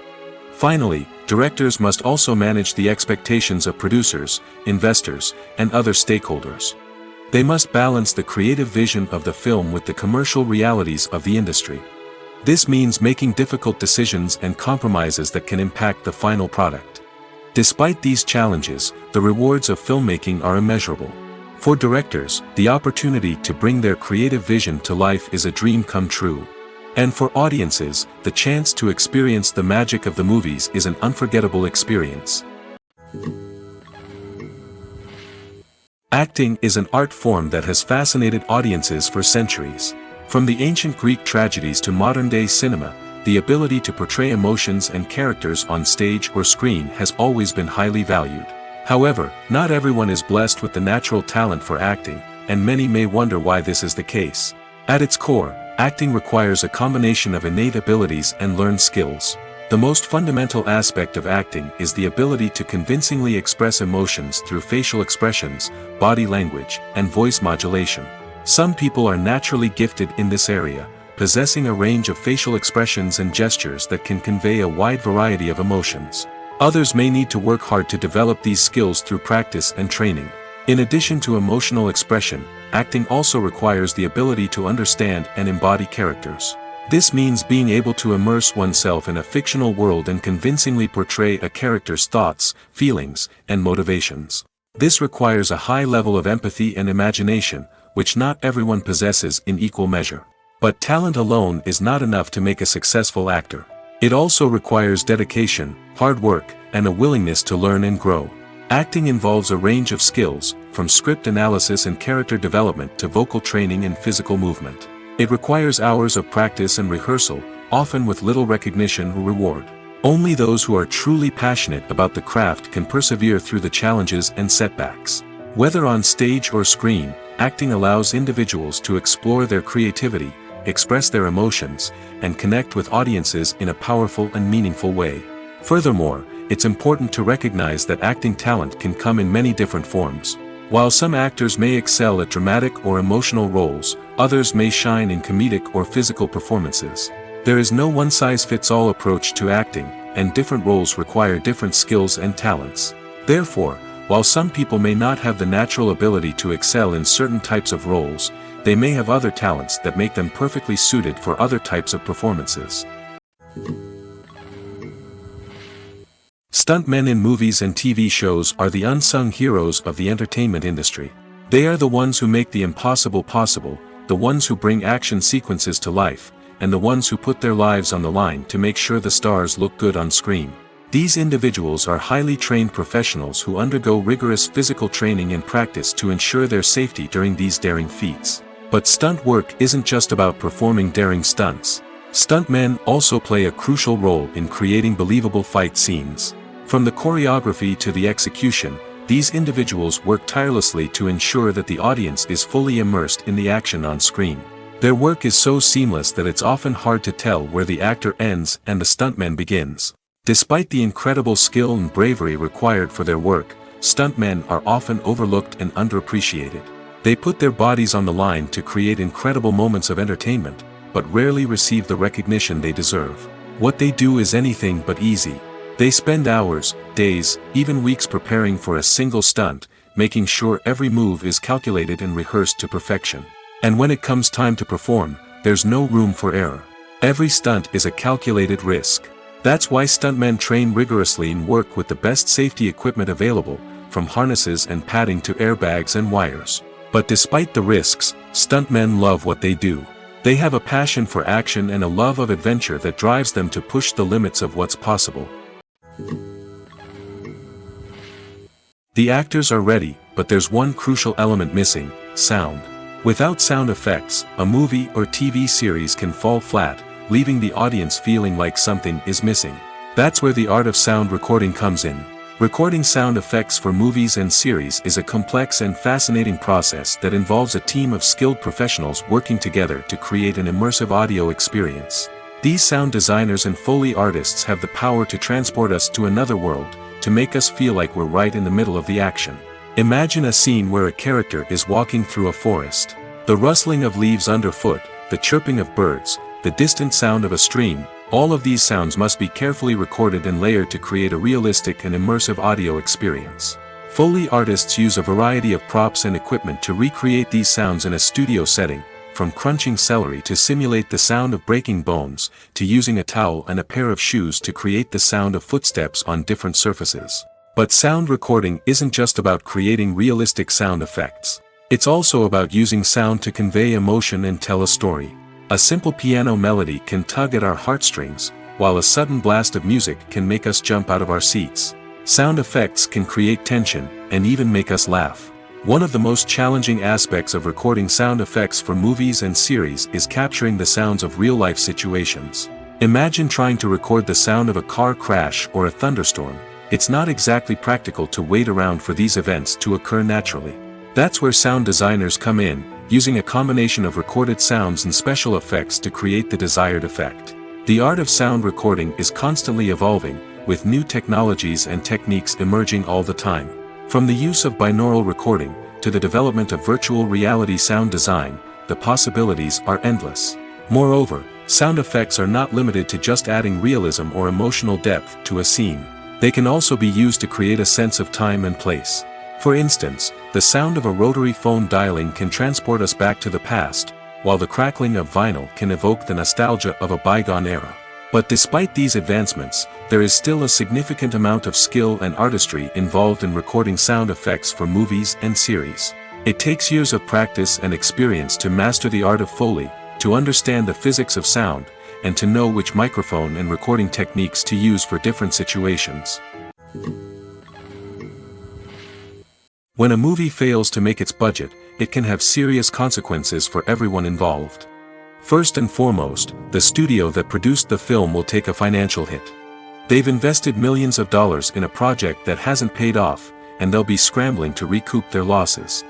Finally, directors must also manage the expectations of producers, investors, and other stakeholders. They must balance the creative vision of the film with the commercial realities of the industry. This means making difficult decisions and compromises that can impact the final product. Despite these challenges, the rewards of filmmaking are immeasurable. For directors, the opportunity to bring their creative vision to life is a dream come true. And for audiences, the chance to experience the magic of the movies is an unforgettable experience. Acting is an art form that has fascinated audiences for centuries. From the ancient Greek tragedies to modern-day cinema, the ability to portray emotions and characters on stage or screen has always been highly valued. However, not everyone is blessed with the natural talent for acting, and many may wonder why this is the case. At its core, acting requires a combination of innate abilities and learned skills. The most fundamental aspect of acting is the ability to convincingly express emotions through facial expressions, body language, and voice modulation. Some people are naturally gifted in this area, possessing a range of facial expressions and gestures that can convey a wide variety of emotions. Others may need to work hard to develop these skills through practice and training. In addition to emotional expression, acting also requires the ability to understand and embody characters. This means being able to immerse oneself in a fictional world and convincingly portray a character's thoughts, feelings, and motivations. This requires a high level of empathy and imagination, which not everyone possesses in equal measure. But talent alone is not enough to make a successful actor. It also requires dedication, hard work, and a willingness to learn and grow. Acting involves a range of skills, from script analysis and character development to vocal training and physical movement. It requires hours of practice and rehearsal, often with little recognition or reward. Only those who are truly passionate about the craft can persevere through the challenges and setbacks. Whether on stage or screen, acting allows individuals to explore their creativity, express their emotions, and connect with audiences in a powerful and meaningful way. Furthermore, it's important to recognize that acting talent can come in many different forms. While some actors may excel at dramatic or emotional roles, others may shine in comedic or physical performances. There is no one-size-fits-all approach to acting, and different roles require different skills and talents. Therefore, while some people may not have the natural ability to excel in certain types of roles, they may have other talents that make them perfectly suited for other types of performances. Stuntmen in movies and TV shows are the unsung heroes of the entertainment industry. They are the ones who make the impossible possible, the ones who bring action sequences to life, and the ones who put their lives on the line to make sure the stars look good on screen. These individuals are highly trained professionals who undergo rigorous physical training and practice to ensure their safety during these daring feats. But stunt work isn't just about performing daring stunts. Stuntmen also play a crucial role in creating believable fight scenes. From the choreography to the execution, these individuals work tirelessly to ensure that the audience is fully immersed in the action on screen. Their work is so seamless that it's often hard to tell where the actor ends and the stuntman begins. Despite the incredible skill and bravery required for their work, stuntmen are often overlooked and underappreciated. They put their bodies on the line to create incredible moments of entertainment, but rarely receive the recognition they deserve. What they do is anything but easy. They spend hours, days, even weeks preparing for a single stunt, making sure every move is calculated and rehearsed to perfection. And when it comes time to perform, there's no room for error. Every stunt is a calculated risk. That's why stuntmen train rigorously and work with the best safety equipment available, from harnesses and padding to airbags and wires. But despite the risks, stuntmen love what they do. They have a passion for action and a love of adventure that drives them to push the limits of what's possible. The actors are ready, but there's one crucial element missing: sound. Without sound effects, a movie or TV series can fall flat, leaving the audience feeling like something is missing. That's where the art of sound recording comes in. Recording sound effects for movies and series is a complex and fascinating process that involves a team of skilled professionals working together to create an immersive audio experience. These sound designers and Foley artists have the power to transport us to another world, to make us feel like we're right in the middle of the action. Imagine a scene where a character is walking through a forest. The rustling of leaves underfoot, the chirping of birds, the distant sound of a stream, all of these sounds must be carefully recorded and layered to create a realistic and immersive audio experience. Foley artists use a variety of props and equipment to recreate these sounds in a studio setting, from crunching celery to simulate the sound of breaking bones, to using a towel and a pair of shoes to create the sound of footsteps on different surfaces. But sound recording isn't just about creating realistic sound effects. It's also about using sound to convey emotion and tell a story. A simple piano melody can tug at our heartstrings, while a sudden blast of music can make us jump out of our seats. Sound effects can create tension, and even make us laugh. One of the most challenging aspects of recording sound effects for movies and series is capturing the sounds of real-life situations. Imagine trying to record the sound of a car crash or a thunderstorm. It's not exactly practical to wait around for these events to occur naturally. That's where sound designers come in, using a combination of recorded sounds and special effects to create the desired effect. The art of sound recording is constantly evolving, with new technologies and techniques emerging all the time. From the use of binaural recording, to the development of virtual reality sound design, the possibilities are endless. Moreover, sound effects are not limited to just adding realism or emotional depth to a scene. They can also be used to create a sense of time and place. For instance, the sound of a rotary phone dialing can transport us back to the past, while the crackling of vinyl can evoke the nostalgia of a bygone era. But despite these advancements, there is still a significant amount of skill and artistry involved in recording sound effects for movies and series. It takes years of practice and experience to master the art of Foley, to understand the physics of sound, and to know which microphone and recording techniques to use for different situations. When a movie fails to make its budget, it can have serious consequences for everyone involved. First and foremost, the studio that produced the film will take a financial hit. They've invested millions of dollars in a project that hasn't paid off, and they'll be scrambling to recoup their losses.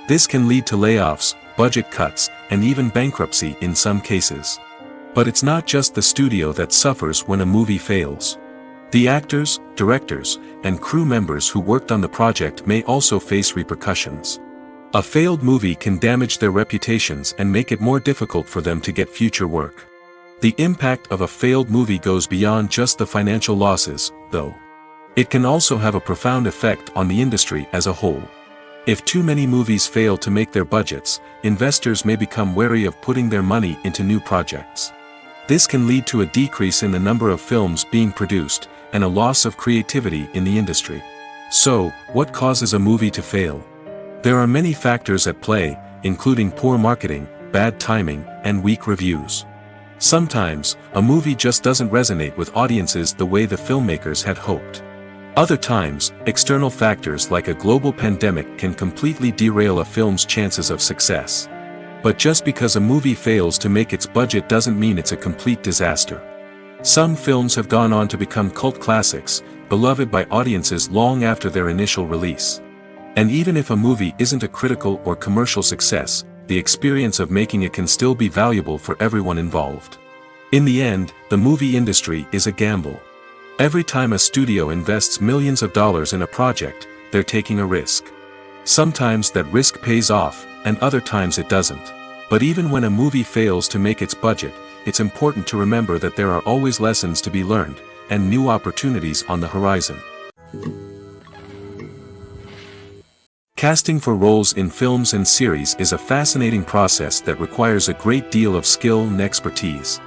This can lead to layoffs, budget cuts, and even bankruptcy in some cases. But it's not just the studio that suffers when a movie fails. The actors, directors, and crew members who worked on the project may also face repercussions. A failed movie can damage their reputations and make it more difficult for them to get future work. The impact of a failed movie goes beyond just the financial losses, though. It can also have a profound effect on the industry as a whole. If too many movies fail to make their budgets, investors may become wary of putting their money into new projects. This can lead to a decrease in the number of films being produced, and a loss of creativity in the industry. So, what causes a movie to fail? There are many factors at play, including poor marketing, bad timing, and weak reviews. Sometimes, a movie just doesn't resonate with audiences the way the filmmakers had hoped. Other times, external factors like a global pandemic can completely derail a film's chances of success. But just because a movie fails to make its budget doesn't mean it's a complete disaster. Some films have gone on to become cult classics, beloved by audiences long after their initial release. And even if a movie isn't a critical or commercial success, the experience of making it can still be valuable for everyone involved. In the end, the movie industry is a gamble. Every time a studio invests millions of dollars in a project, they're taking a risk. Sometimes that risk pays off, and other times it doesn't. But even when a movie fails to make its budget, it's important to remember that there are always lessons to be learned, and new opportunities on the horizon. Casting for roles in films and series is a fascinating process that requires a great deal of skill and expertise.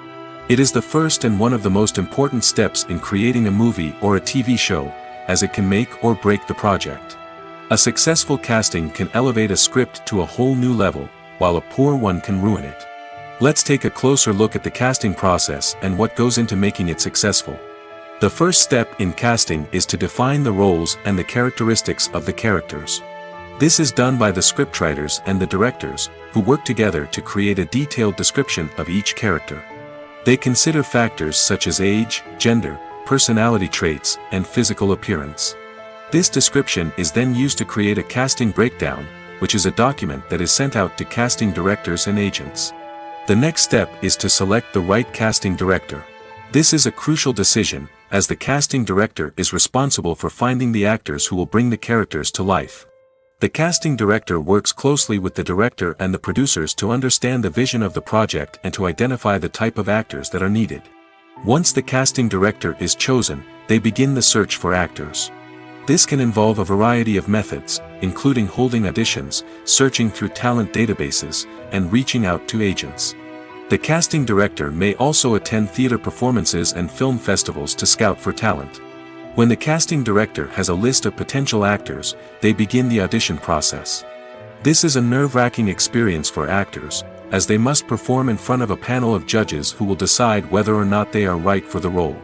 It is the first and one of the most important steps in creating a movie or a TV show, as it can make or break the project. A successful casting can elevate a script to a whole new level, while a poor one can ruin it. Let's take a closer look at the casting process and what goes into making it successful. The first step in casting is to define the roles and the characteristics of the characters. This is done by the scriptwriters and the directors, who work together to create a detailed description of each character. They consider factors such as age, gender, personality traits, and physical appearance. This description is then used to create a casting breakdown, which is a document that is sent out to casting directors and agents. The next step is to select the right casting director. This is a crucial decision, as the casting director is responsible for finding the actors who will bring the characters to life. The casting director works closely with the director and the producers to understand the vision of the project and to identify the type of actors that are needed. Once the casting director is chosen, they begin the search for actors. This can involve a variety of methods, including holding auditions, searching through talent databases, and reaching out to agents. The casting director may also attend theater performances and film festivals to scout for talent. When the casting director has a list of potential actors, they begin the audition process. This is a nerve-wracking experience for actors, as they must perform in front of a panel of judges who will decide whether or not they are right for the role.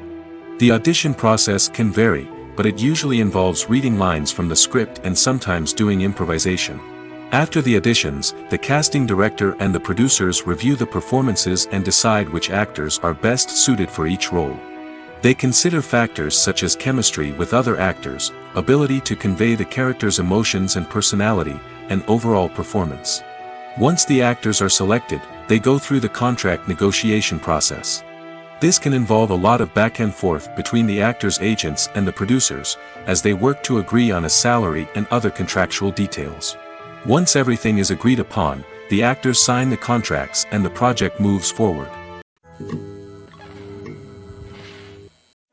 The audition process can vary, but it usually involves reading lines from the script and sometimes doing improvisation. After the auditions, the casting director and the producers review the performances and decide which actors are best suited for each role. They consider factors such as chemistry with other actors, ability to convey the character's emotions and personality, and overall performance. Once the actors are selected, they go through the contract negotiation process. This can involve a lot of back and forth between the actors' agents and the producers, as they work to agree on a salary and other contractual details. Once everything is agreed upon, the actors sign the contracts and the project moves forward.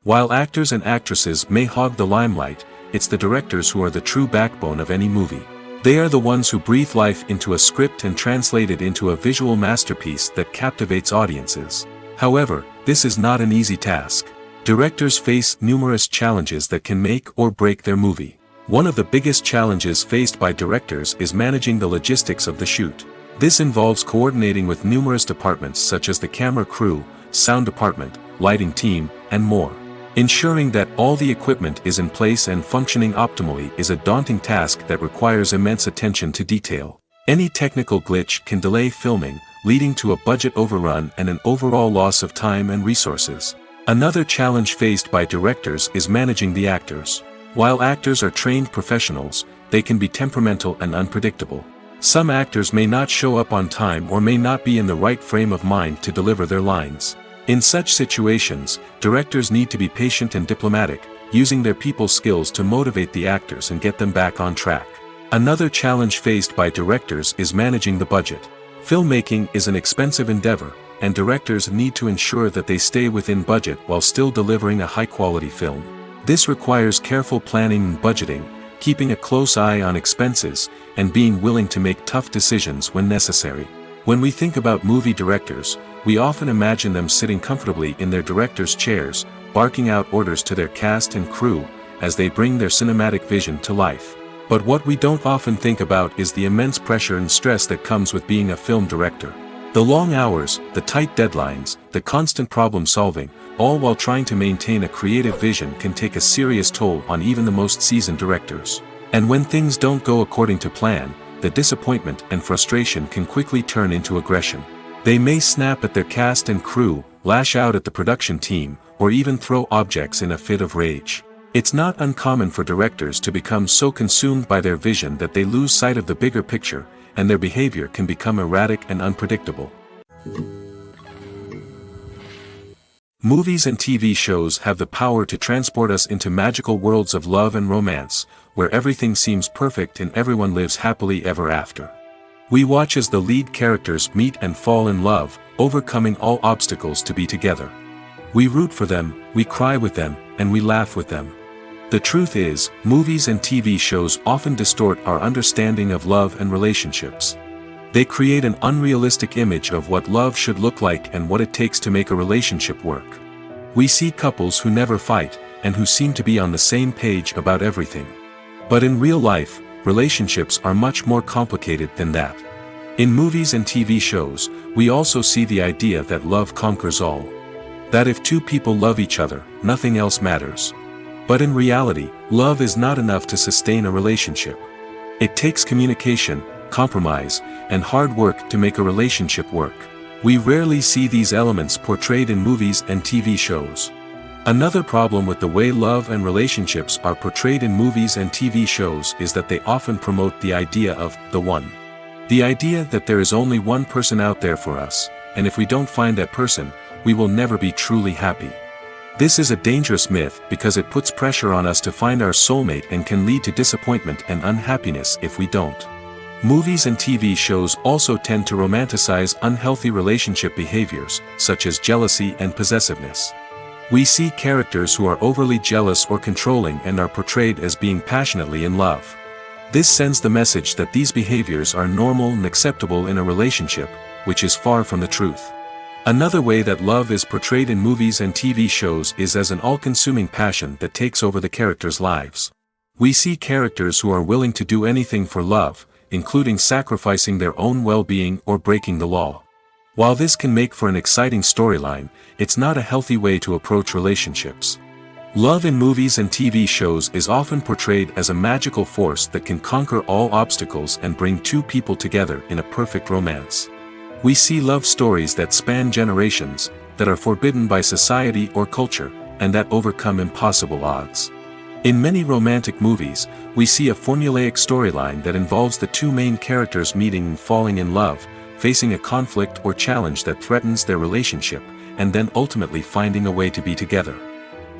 While actors and actresses may hog the limelight, it's the directors who are the true backbone of any movie. They are the ones who breathe life into a script and translate it into a visual masterpiece that captivates audiences. However, this is not an easy task. Directors face numerous challenges that can make or break their movie. One of the biggest challenges faced by directors is managing the logistics of the shoot. This involves coordinating with numerous departments such as the camera crew, sound department, lighting team, and more. Ensuring that all the equipment is in place and functioning optimally is a daunting task that requires immense attention to detail. Any technical glitch can delay filming, leading to a budget overrun and an overall loss of time and resources. Another challenge faced by directors is managing the actors. While actors are trained professionals, they can be temperamental and unpredictable. Some actors may not show up on time or may not be in the right frame of mind to deliver their lines. In such situations, directors need to be patient and diplomatic, using their people skills to motivate the actors and get them back on track. Another challenge faced by directors is managing the budget. Filmmaking is an expensive endeavor, and directors need to ensure that they stay within budget while still delivering a high-quality film. This requires careful planning and budgeting, keeping a close eye on expenses, and being willing to make tough decisions when necessary. When we think about movie directors, we often imagine them sitting comfortably in their director's chairs, barking out orders to their cast and crew, as they bring their cinematic vision to life. But what we don't often think about is the immense pressure and stress that comes with being a film director. The long hours, the tight deadlines, the constant problem solving, all while trying to maintain a creative vision can take a serious toll on even the most seasoned directors. And when things don't go according to plan, the disappointment and frustration can quickly turn into aggression. They may snap at their cast and crew, lash out at the production team, or even throw objects in a fit of rage. It's not uncommon for directors to become so consumed by their vision that they lose sight of the bigger picture, and their behavior can become erratic and unpredictable. Movies and TV shows have the power to transport us into magical worlds of love and romance, where everything seems perfect and everyone lives happily ever after. We watch as the lead characters meet and fall in love, overcoming all obstacles to be together. We root for them, we cry with them, and we laugh with them. The truth is, movies and TV shows often distort our understanding of love and relationships. They create an unrealistic image of what love should look like and what it takes to make a relationship work. We see couples who never fight, and who seem to be on the same page about everything. But in real life, relationships are much more complicated than that. In movies and TV shows, we also see the idea that love conquers all. That if two people love each other, nothing else matters. But in reality, love is not enough to sustain a relationship. It takes communication, compromise, and hard work to make a relationship work. We rarely see these elements portrayed in movies and TV shows. Another problem with the way love and relationships are portrayed in movies and TV shows is that they often promote the idea of the one. The idea that there is only one person out there for us, and if we don't find that person, we will never be truly happy. This is a dangerous myth because it puts pressure on us to find our soulmate and can lead to disappointment and unhappiness if we don't. Movies and TV shows also tend to romanticize unhealthy relationship behaviors, such as jealousy and possessiveness. We see characters who are overly jealous or controlling and are portrayed as being passionately in love. This sends the message that these behaviors are normal and acceptable in a relationship, which is far from the truth. Another way that love is portrayed in movies and TV shows is as an all-consuming passion that takes over the characters' lives. We see characters who are willing to do anything for love, including sacrificing their own well-being or breaking the law. While this can make for an exciting storyline, it's not a healthy way to approach relationships. Love in movies and TV shows is often portrayed as a magical force that can conquer all obstacles and bring two people together in a perfect romance. We see love stories that span generations, that are forbidden by society or culture, and that overcome impossible odds. In many romantic movies, we see a formulaic storyline that involves the two main characters meeting and falling in love, facing a conflict or challenge that threatens their relationship, and then ultimately finding a way to be together.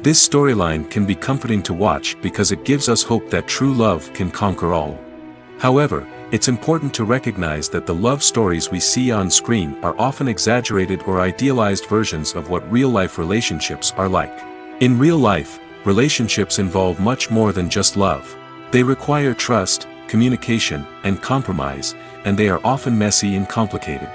This storyline can be comforting to watch because it gives us hope that true love can conquer all. However, it's important to recognize that the love stories we see on screen are often exaggerated or idealized versions of what real-life relationships are like. In real life, relationships involve much more than just love. They require trust, communication, and compromise, and they are often messy and complicated.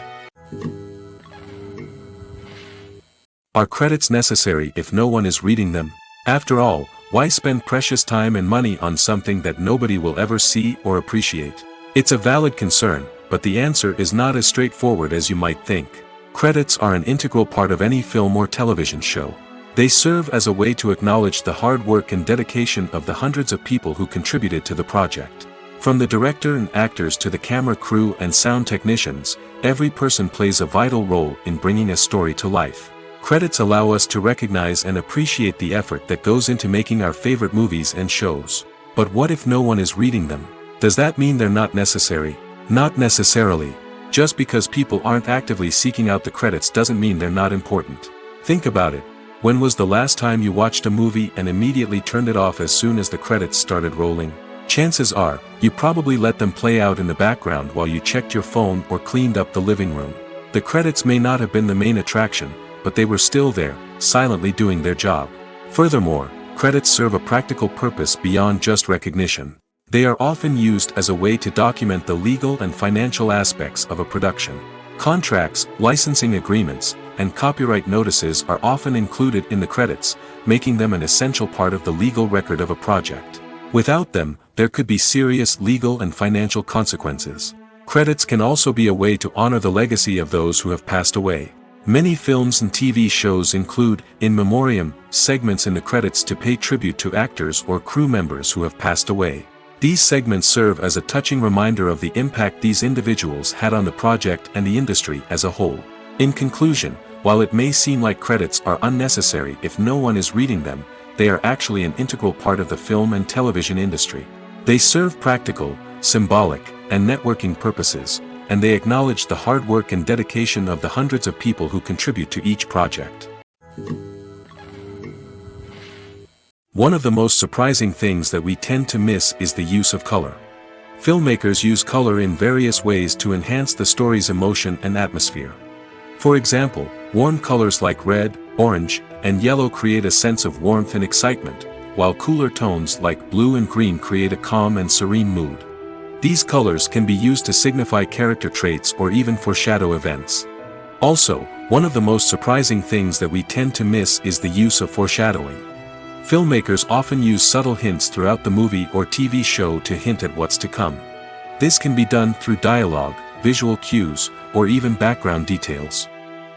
Are credits necessary if no one is reading them? After all, why spend precious time and money on something that nobody will ever see or appreciate? It's a valid concern, but the answer is not as straightforward as you might think. Credits are an integral part of any film or television show. They serve as a way to acknowledge the hard work and dedication of the hundreds of people who contributed to the project. From the director and actors to the camera crew and sound technicians, every person plays a vital role in bringing a story to life. Credits allow us to recognize and appreciate the effort that goes into making our favorite movies and shows. But what if no one is reading them? Does that mean they're not necessary? Not necessarily. Just because people aren't actively seeking out the credits doesn't mean they're not important. Think about it. When was the last time you watched a movie and immediately turned it off as soon as the credits started rolling? Chances are, you probably let them play out in the background while you checked your phone or cleaned up the living room. The credits may not have been the main attraction, but they were still there, silently doing their job. Furthermore, credits serve a practical purpose beyond just recognition. They are often used as a way to document the legal and financial aspects of a production. Contracts, licensing agreements, and copyright notices are often included in the credits, making them an essential part of the legal record of a project. Without them, there could be serious legal and financial consequences. Credits can also be a way to honor the legacy of those who have passed away. Many films and TV shows include, in memoriam, segments in the credits to pay tribute to actors or crew members who have passed away. These segments serve as a touching reminder of the impact these individuals had on the project and the industry as a whole. In conclusion, while it may seem like credits are unnecessary if no one is reading them, they are actually an integral part of the film and television industry. They serve practical, symbolic, and networking purposes, and they acknowledge the hard work and dedication of the hundreds of people who contribute to each project. One of the most surprising things that we tend to miss is the use of color. Filmmakers use color in various ways to enhance the story's emotion and atmosphere. For example, warm colors like red, orange, and yellow create a sense of warmth and excitement, while cooler tones like blue and green create a calm and serene mood. These colors can be used to signify character traits or even foreshadow events. Also, one of the most surprising things that we tend to miss is the use of foreshadowing. Filmmakers often use subtle hints throughout the movie or TV show to hint at what's to come. This can be done through dialogue, visual cues, or even background details.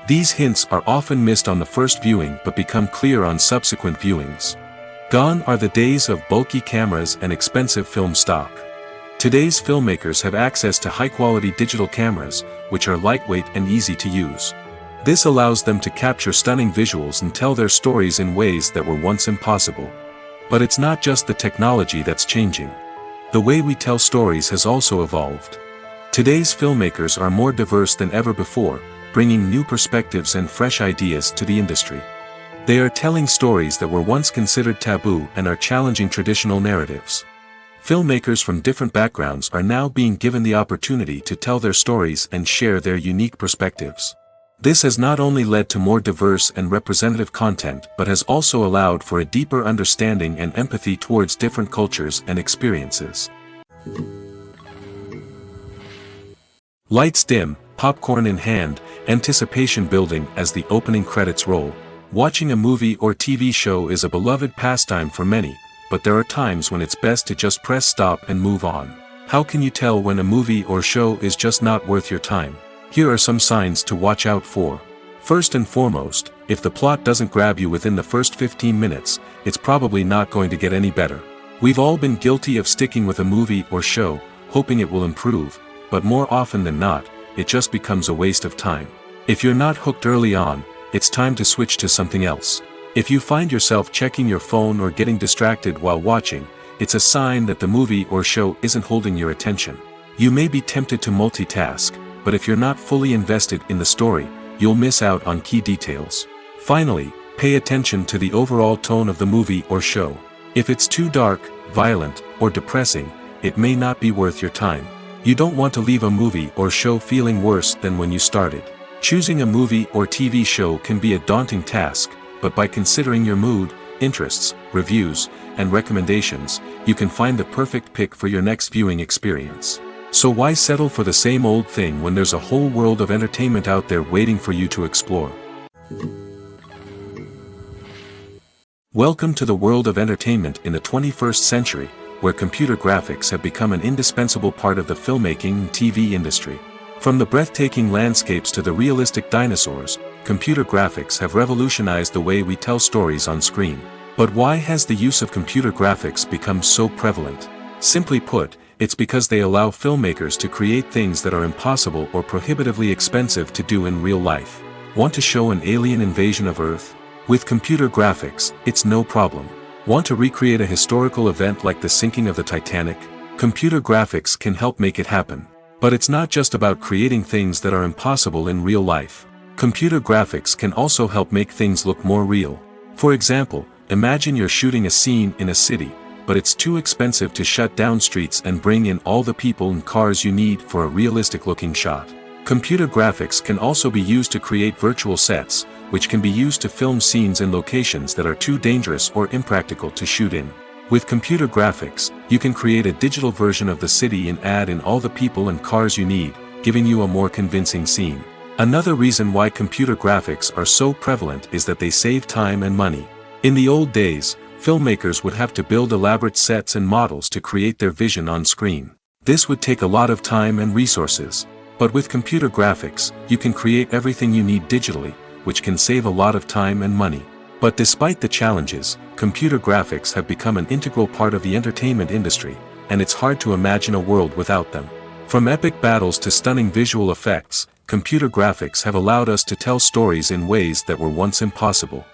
These hints are often missed on the first viewing but become clear on subsequent viewings. Gone are the days of bulky cameras and expensive film stock. Today's filmmakers have access to high-quality digital cameras, which are lightweight and easy to use. This allows them to capture stunning visuals and tell their stories in ways that were once impossible. But it's not just the technology that's changing. The way we tell stories has also evolved. Today's filmmakers are more diverse than ever before, bringing new perspectives and fresh ideas to the industry. They are telling stories that were once considered taboo and are challenging traditional narratives. Filmmakers from different backgrounds are now being given the opportunity to tell their stories and share their unique perspectives. This has not only led to more diverse and representative content but has also allowed for a deeper understanding and empathy towards different cultures and experiences. Lights dim, popcorn in hand, anticipation building as the opening credits roll. Watching a movie or TV show is a beloved pastime for many, but there are times when it's best to just press stop and move on. How can you tell when a movie or show is just not worth your time? Here are some signs to watch out for. First and foremost, if the plot doesn't grab you within the first 15 minutes, it's probably not going to get any better. We've all been guilty of sticking with a movie or show, hoping it will improve, but more often than not, it just becomes a waste of time. If you're not hooked early on, it's time to switch to something else. If you find yourself checking your phone or getting distracted while watching, it's a sign that the movie or show isn't holding your attention. You may be tempted to multitask, but if you're not fully invested in the story, you'll miss out on key details. Finally, pay attention to the overall tone of the movie or show. If it's too dark, violent, or depressing, it may not be worth your time. You don't want to leave a movie or show feeling worse than when you started. Choosing a movie or TV show can be a daunting task, but by considering your mood, interests, reviews, and recommendations, you can find the perfect pick for your next viewing experience. So why settle for the same old thing when there's a whole world of entertainment out there waiting for you to explore? Welcome to the world of entertainment in the 21st century, where computer graphics have become an indispensable part of the filmmaking and TV industry. From the breathtaking landscapes to the realistic dinosaurs, computer graphics have revolutionized the way we tell stories on screen. But why has the use of computer graphics become so prevalent? Simply put, it's because they allow filmmakers to create things that are impossible or prohibitively expensive to do in real life. Want to show an alien invasion of Earth? With computer graphics, it's no problem. Want to recreate a historical event like the sinking of the Titanic? Computer graphics can help make it happen. But it's not just about creating things that are impossible in real life. Computer graphics can also help make things look more real. For example, imagine you're shooting a scene in a city, but it's too expensive to shut down streets and bring in all the people and cars you need for a realistic-looking shot. Computer graphics can also be used to create virtual sets, which can be used to film scenes in locations that are too dangerous or impractical to shoot in. With computer graphics, you can create a digital version of the city and add in all the people and cars you need, giving you a more convincing scene. Another reason why computer graphics are so prevalent is that they save time and money. In the old days, filmmakers would have to build elaborate sets and models to create their vision on screen. This would take a lot of time and resources. But with computer graphics, you can create everything you need digitally, which can save a lot of time and money. But despite the challenges, computer graphics have become an integral part of the entertainment industry, and it's hard to imagine a world without them. From epic battles to stunning visual effects, computer graphics have allowed us to tell stories in ways that were once impossible.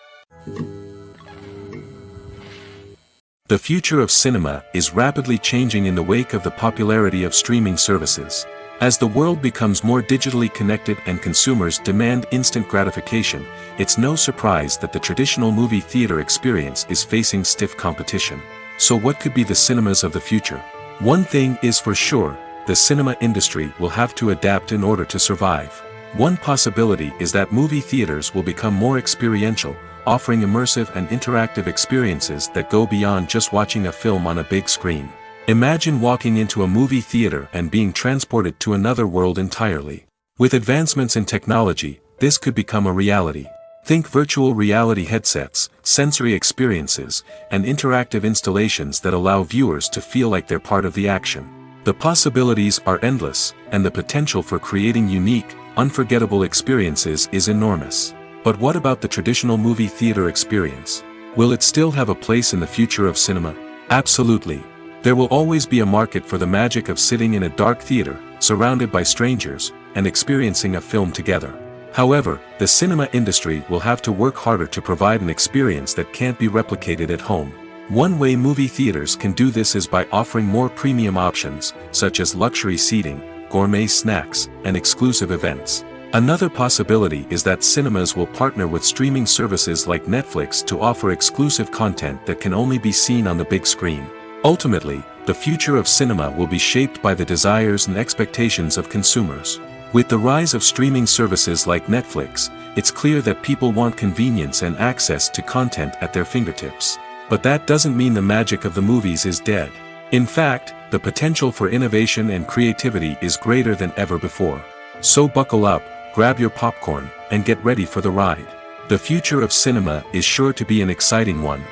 The future of cinema is rapidly changing in the wake of the popularity of streaming services. As the world becomes more digitally connected and consumers demand instant gratification, it's no surprise that the traditional movie theater experience is facing stiff competition. So what could be the cinemas of the future? One thing is for sure, the cinema industry will have to adapt in order to survive. One possibility is that movie theaters will become more experiential, offering immersive and interactive experiences that go beyond just watching a film on a big screen. Imagine walking into a movie theater and being transported to another world entirely. With advancements in technology, this could become a reality. Think virtual reality headsets, sensory experiences, and interactive installations that allow viewers to feel like they're part of the action. The possibilities are endless, and the potential for creating unique, unforgettable experiences is enormous. But what about the traditional movie theater experience? Will it still have a place in the future of cinema? Absolutely. There will always be a market for the magic of sitting in a dark theater, surrounded by strangers, and experiencing a film together. However, the cinema industry will have to work harder to provide an experience that can't be replicated at home. One way movie theaters can do this is by offering more premium options, such as luxury seating, gourmet snacks, and exclusive events. Another possibility is that cinemas will partner with streaming services like Netflix to offer exclusive content that can only be seen on the big screen. Ultimately, the future of cinema will be shaped by the desires and expectations of consumers. With the rise of streaming services like Netflix, it's clear that people want convenience and access to content at their fingertips. But that doesn't mean the magic of the movies is dead. In fact, the potential for innovation and creativity is greater than ever before. So buckle up, grab your popcorn, and get ready for the ride. The future of cinema is sure to be an exciting one.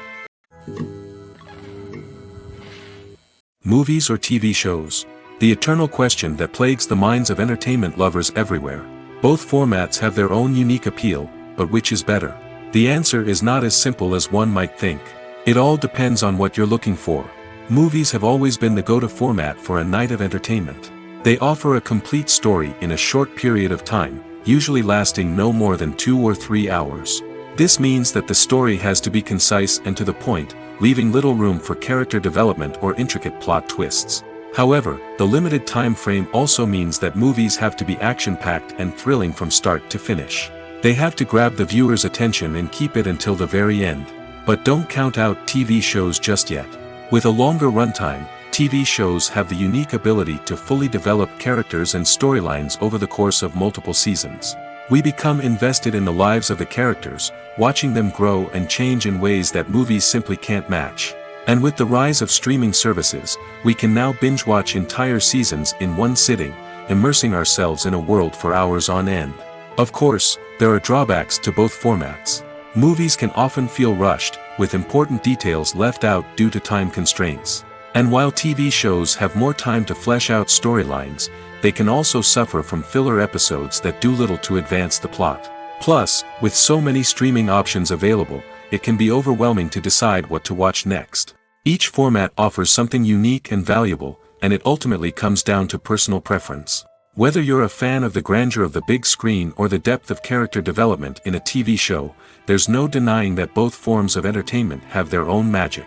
Movies or TV shows? The eternal question that plagues the minds of entertainment lovers everywhere. Both formats have their own unique appeal, but which is better? The answer is not as simple as one might think. It all depends on what you're looking for. Movies have always been the go-to format for a night of entertainment. They offer a complete story in a short period of time, usually lasting no more than 2 or 3 hours. This means that the story has to be concise and to the point, leaving little room for character development or intricate plot twists. However, the limited time frame also means that movies have to be action-packed and thrilling from start to finish. They have to grab the viewer's attention and keep it until the very end. But don't count out TV shows just yet. With a longer runtime, TV shows have the unique ability to fully develop characters and storylines over the course of multiple seasons. We become invested in the lives of the characters, watching them grow and change in ways that movies simply can't match. And with the rise of streaming services, we can now binge-watch entire seasons in one sitting, immersing ourselves in a world for hours on end. Of course, there are drawbacks to both formats. Movies can often feel rushed, with important details left out due to time constraints. And while TV shows have more time to flesh out storylines, they can also suffer from filler episodes that do little to advance the plot. Plus, with so many streaming options available, it can be overwhelming to decide what to watch next. Each format offers something unique and valuable, and it ultimately comes down to personal preference. Whether you're a fan of the grandeur of the big screen or the depth of character development in a TV show, there's no denying that both forms of entertainment have their own magic.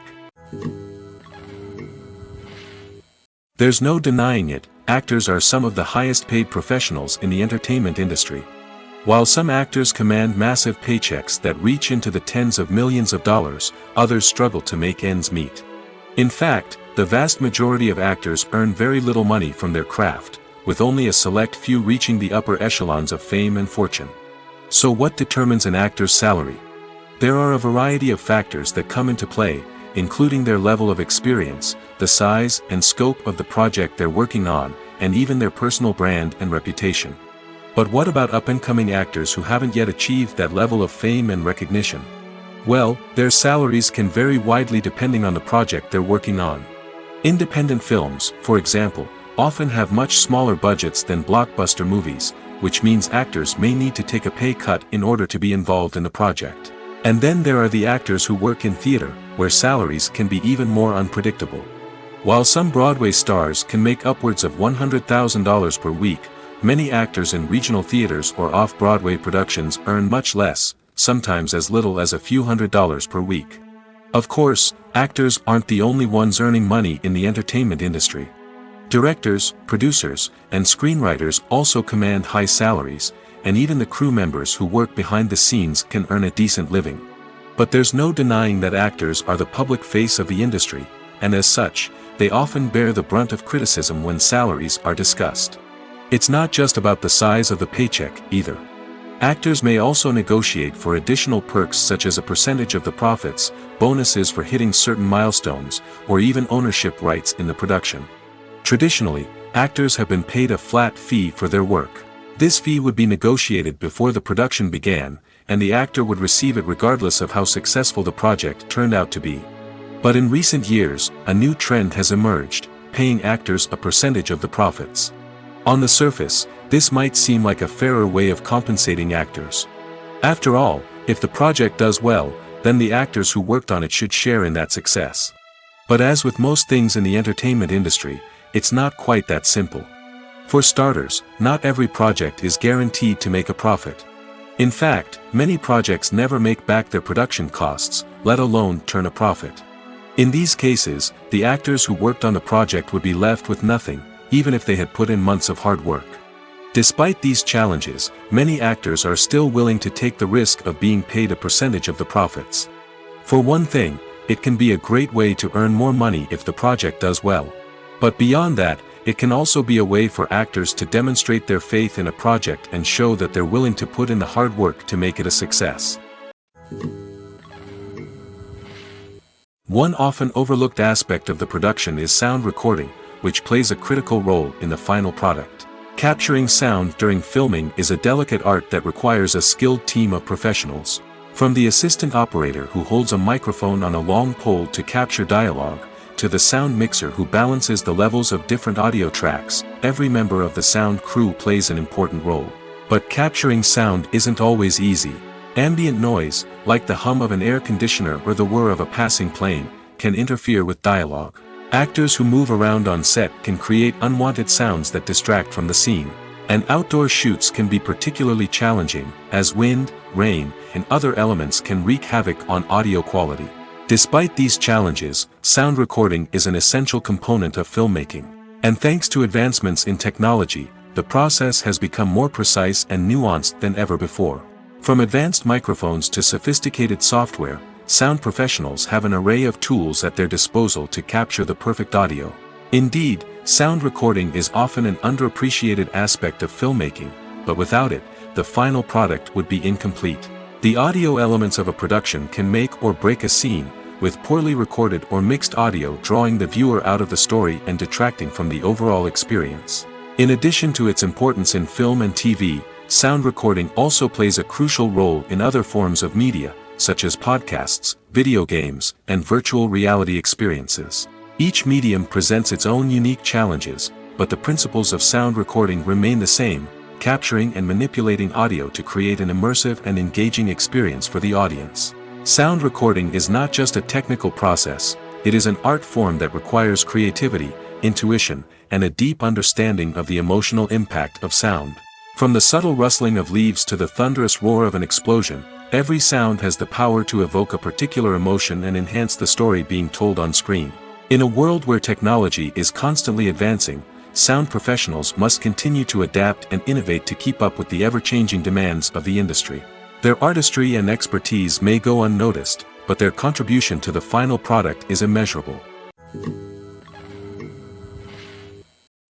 There's no denying it, actors are some of the highest paid professionals in the entertainment industry. While some actors command massive paychecks that reach into the tens of millions of dollars, others struggle to make ends meet. In fact, the vast majority of actors earn very little money from their craft, with only a select few reaching the upper echelons of fame and fortune. So what determines an actor's salary? There are a variety of factors that come into play, including their level of experience, the size and scope of the project they're working on, and even their personal brand and reputation. But what about up-and-coming actors who haven't yet achieved that level of fame and recognition? Well, their salaries can vary widely depending on the project they're working on. Independent films, for example, often have much smaller budgets than blockbuster movies, which means actors may need to take a pay cut in order to be involved in the project. And then there are the actors who work in theater, where salaries can be even more unpredictable. While some Broadway stars can make upwards of $100,000 per week, many actors in regional theaters or off-Broadway productions earn much less, sometimes as little as a few $100s per week. Of course, actors aren't the only ones earning money in the entertainment industry. Directors, producers, and screenwriters also command high salaries, and even the crew members who work behind the scenes can earn a decent living. But there's no denying that actors are the public face of the industry, and as such, they often bear the brunt of criticism when salaries are discussed. It's not just about the size of the paycheck, either. Actors may also negotiate for additional perks such as a percentage of the profits, bonuses for hitting certain milestones, or even ownership rights in the production. Traditionally, actors have been paid a flat fee for their work. This fee would be negotiated before the production began, and the actor would receive it regardless of how successful the project turned out to be. But in recent years, a new trend has emerged, paying actors a percentage of the profits. On the surface, this might seem like a fairer way of compensating actors. After all, if the project does well, then the actors who worked on it should share in that success. But as with most things in the entertainment industry, it's not quite that simple. For starters, not every project is guaranteed to make a profit. In fact, many projects never make back their production costs, let alone turn a profit. In these cases, the actors who worked on the project would be left with nothing, even if they had put in months of hard work. Despite these challenges, many actors are still willing to take the risk of being paid a percentage of the profits. For one thing, it can be a great way to earn more money if the project does well. But beyond that, it can also be a way for actors to demonstrate their faith in a project and show that they're willing to put in the hard work to make it a success. One often overlooked aspect of the production is sound recording, which plays a critical role in the final product. Capturing sound during filming is a delicate art that requires a skilled team of professionals. From the assistant operator who holds a microphone on a long pole to capture dialogue, to the sound mixer who balances the levels of different audio tracks, every member of the sound crew plays an important role. But capturing sound isn't always easy. Ambient noise, like the hum of an air conditioner or the whir of a passing plane, can interfere with dialogue. Actors who move around on set can create unwanted sounds that distract from the scene. And outdoor shoots can be particularly challenging, as wind, rain, and other elements can wreak havoc on audio quality. Despite these challenges, sound recording is an essential component of filmmaking. And thanks to advancements in technology, the process has become more precise and nuanced than ever before. From advanced microphones to sophisticated software, sound professionals have an array of tools at their disposal to capture the perfect audio. Indeed, sound recording is often an underappreciated aspect of filmmaking, but without it, the final product would be incomplete. The audio elements of a production can make or break a scene, with poorly recorded or mixed audio drawing the viewer out of the story and detracting from the overall experience. In addition to its importance in film and TV, sound recording also plays a crucial role in other forms of media, such as podcasts, video games, and virtual reality experiences. Each medium presents its own unique challenges, but the principles of sound recording remain the same, capturing and manipulating audio to create an immersive and engaging experience for the audience. Sound recording is not just a technical process, it is an art form that requires creativity, intuition, and a deep understanding of the emotional impact of sound. From the subtle rustling of leaves to the thunderous roar of an explosion, every sound has the power to evoke a particular emotion and enhance the story being told on screen. In a world where technology is constantly advancing, sound professionals must continue to adapt and innovate to keep up with the ever-changing demands of the industry. Their artistry and expertise may go unnoticed, but their contribution to the final product is immeasurable.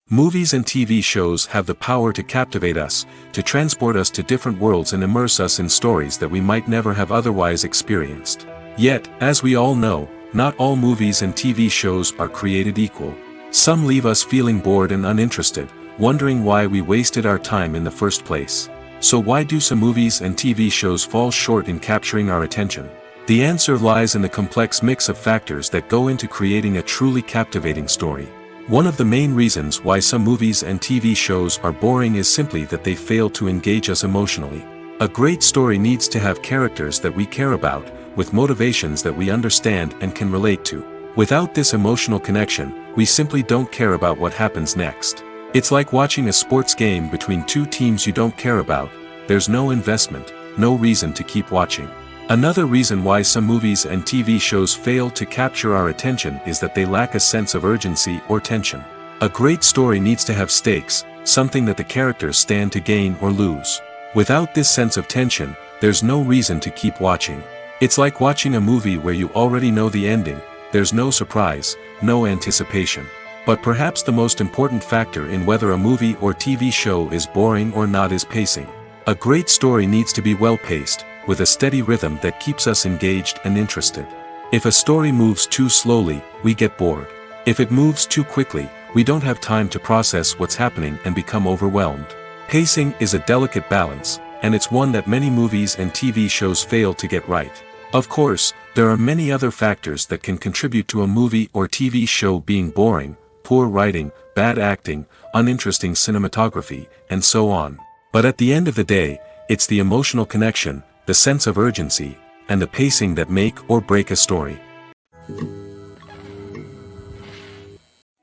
Movies and TV shows have the power to captivate us, to transport us to different worlds and immerse us in stories that we might never have otherwise experienced. Yet, as we all know, not all movies and TV shows are created equal. Some leave us feeling bored and uninterested, wondering why we wasted our time in the first place. So why do some movies and TV shows fall short in capturing our attention? The answer lies in the complex mix of factors that go into creating a truly captivating story. One of the main reasons why some movies and TV shows are boring is simply that they fail to engage us emotionally. A great story needs to have characters that we care about, with motivations that we understand and can relate to. Without this emotional connection, we simply don't care about what happens next. It's like watching a sports game between two teams you don't care about. There's no investment, no reason to keep watching. Another reason why some movies and TV shows fail to capture our attention is that they lack a sense of urgency or tension. A great story needs to have stakes, something that the characters stand to gain or lose. Without this sense of tension, there's no reason to keep watching. It's like watching a movie where you already know the ending. There's no surprise, no anticipation. But perhaps the most important factor in whether a movie or TV show is boring or not is pacing. A great story needs to be well-paced, with a steady rhythm that keeps us engaged and interested. If a story moves too slowly, we get bored. If it moves too quickly, we don't have time to process what's happening and become overwhelmed. Pacing is a delicate balance, and it's one that many movies and TV shows fail to get right. Of course, there are many other factors that can contribute to a movie or TV show being boring: poor writing, bad acting, uninteresting cinematography, and so on. But at the end of the day, it's the emotional connection, the sense of urgency, and the pacing that make or break a story.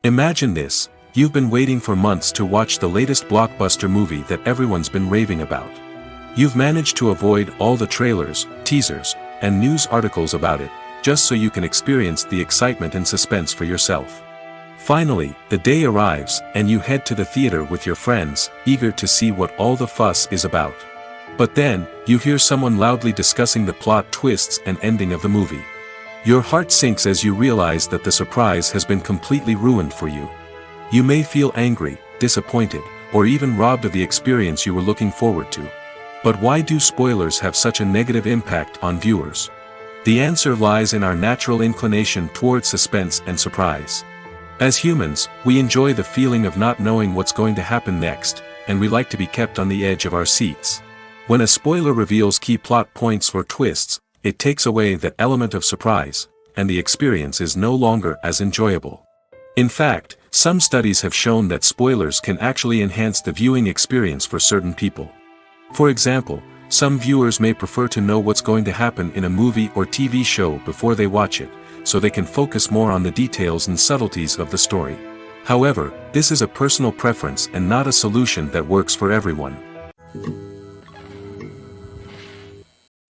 Imagine this: you've been waiting for months to watch the latest blockbuster movie that everyone's been raving about. You've managed to avoid all the trailers, teasers, and news articles about it, just so you can experience the excitement and suspense for yourself. Finally, the day arrives, and you head to the theater with your friends, eager to see what all the fuss is about. But then, you hear someone loudly discussing the plot twists and ending of the movie. Your heart sinks as you realize that the surprise has been completely ruined for you. You may feel angry, disappointed, or even robbed of the experience you were looking forward to. But why do spoilers have such a negative impact on viewers? The answer lies in our natural inclination toward suspense and surprise. As humans, we enjoy the feeling of not knowing what's going to happen next, and we like to be kept on the edge of our seats. When a spoiler reveals key plot points or twists, it takes away that element of surprise, and the experience is no longer as enjoyable. In fact, some studies have shown that spoilers can actually enhance the viewing experience for certain people. For example, some viewers may prefer to know what's going to happen in a movie or TV show before they watch it, so they can focus more on the details and subtleties of the story. However, this is a personal preference and not a solution that works for everyone.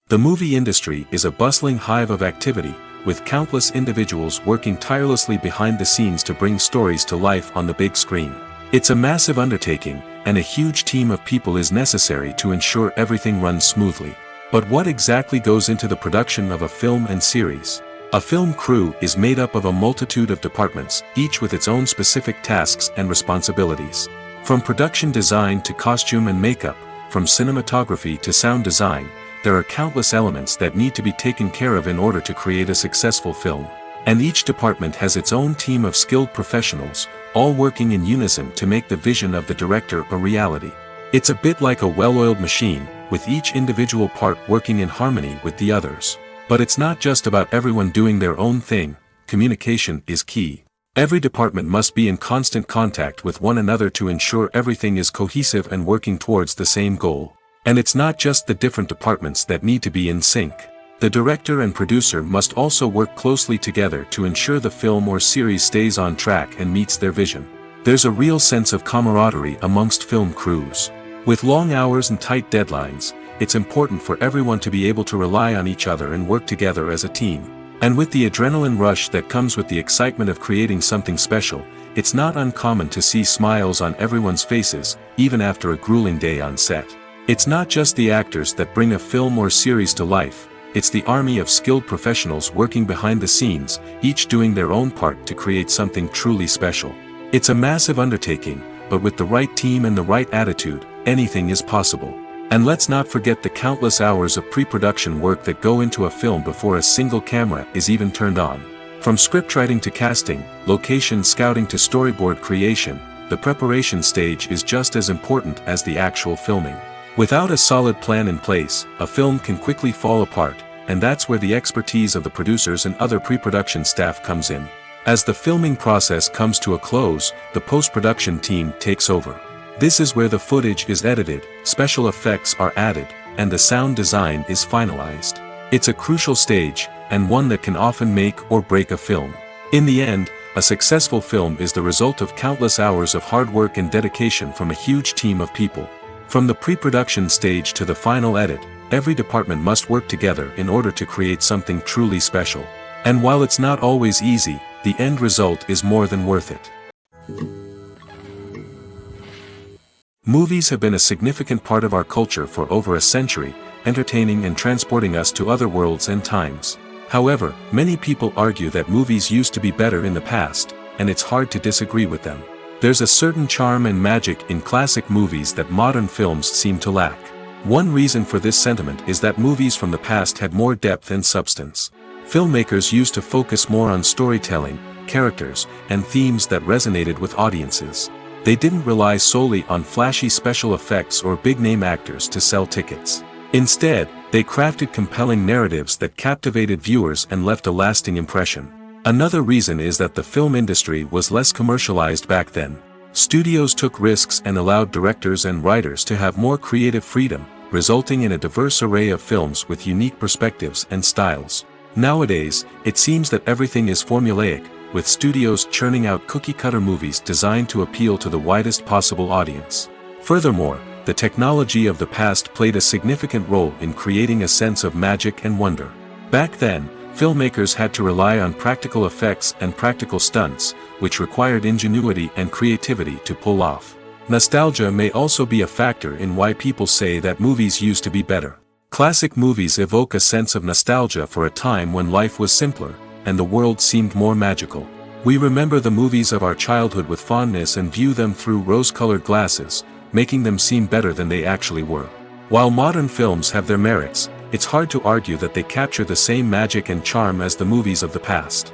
The movie industry is a bustling hive of activity, with countless individuals working tirelessly behind the scenes to bring stories to life on the big screen. It's a massive undertaking, and a huge team of people is necessary to ensure everything runs smoothly. But what exactly goes into the production of a film and series? A film crew is made up of a multitude of departments, each with its own specific tasks and responsibilities. From production design to costume and makeup, from cinematography to sound design, there are countless elements that need to be taken care of in order to create a successful film. And each department has its own team of skilled professionals, all working in unison to make the vision of the director a reality. It's a bit like a well-oiled machine, with each individual part working in harmony with the others. But it's not just about everyone doing their own thing. Communication is key. Every department must be in constant contact with one another to ensure everything is cohesive and working towards the same goal. And it's not just the different departments that need to be in sync. The director and producer must also work closely together to ensure the film or series stays on track and meets their vision. There's a real sense of camaraderie amongst film crews. With long hours and tight deadlines, it's important for everyone to be able to rely on each other and work together as a team. And with the adrenaline rush that comes with the excitement of creating something special, it's not uncommon to see smiles on everyone's faces, even after a grueling day on set. It's not just the actors that bring a film or series to life, it's the army of skilled professionals working behind the scenes, each doing their own part to create something truly special. It's a massive undertaking, but with the right team and the right attitude, anything is possible. And let's not forget the countless hours of pre-production work that go into a film before a single camera is even turned on. From scriptwriting to casting, location scouting to storyboard creation, the preparation stage is just as important as the actual filming. Without a solid plan in place, a film can quickly fall apart, and that's where the expertise of the producers and other pre-production staff comes in. As the filming process comes to a close, the post-production team takes over. This is where the footage is edited, special effects are added, and the sound design is finalized. It's a crucial stage, and one that can often make or break a film. In the end, a successful film is the result of countless hours of hard work and dedication from a huge team of people. From the pre-production stage to the final edit, every department must work together in order to create something truly special. And while it's not always easy, the end result is more than worth it. Movies have been a significant part of our culture for over a century, entertaining and transporting us to other worlds and times. However, many people argue that movies used to be better in the past, and it's hard to disagree with them. There's a certain charm and magic in classic movies that modern films seem to lack. One reason for this sentiment is that movies from the past had more depth and substance. Filmmakers used to focus more on storytelling, characters, and themes that resonated with audiences. They didn't rely solely on flashy special effects or big-name actors to sell tickets. Instead, they crafted compelling narratives that captivated viewers and left a lasting impression. Another reason is that the film industry was less commercialized back then. Studios took risks and allowed directors and writers to have more creative freedom, resulting in a diverse array of films with unique perspectives and styles. Nowadays, it seems that everything is formulaic, with studios churning out cookie-cutter movies designed to appeal to the widest possible audience. Furthermore, the technology of the past played a significant role in creating a sense of magic and wonder. Back then, filmmakers had to rely on practical effects and practical stunts, which required ingenuity and creativity to pull off. Nostalgia may also be a factor in why people say that movies used to be better. Classic movies evoke a sense of nostalgia for a time when life was simpler, and the world seemed more magical. We remember the movies of our childhood with fondness and view them through rose-colored glasses, making them seem better than they actually were. While modern films have their merits, it's hard to argue that they capture the same magic and charm as the movies of the past.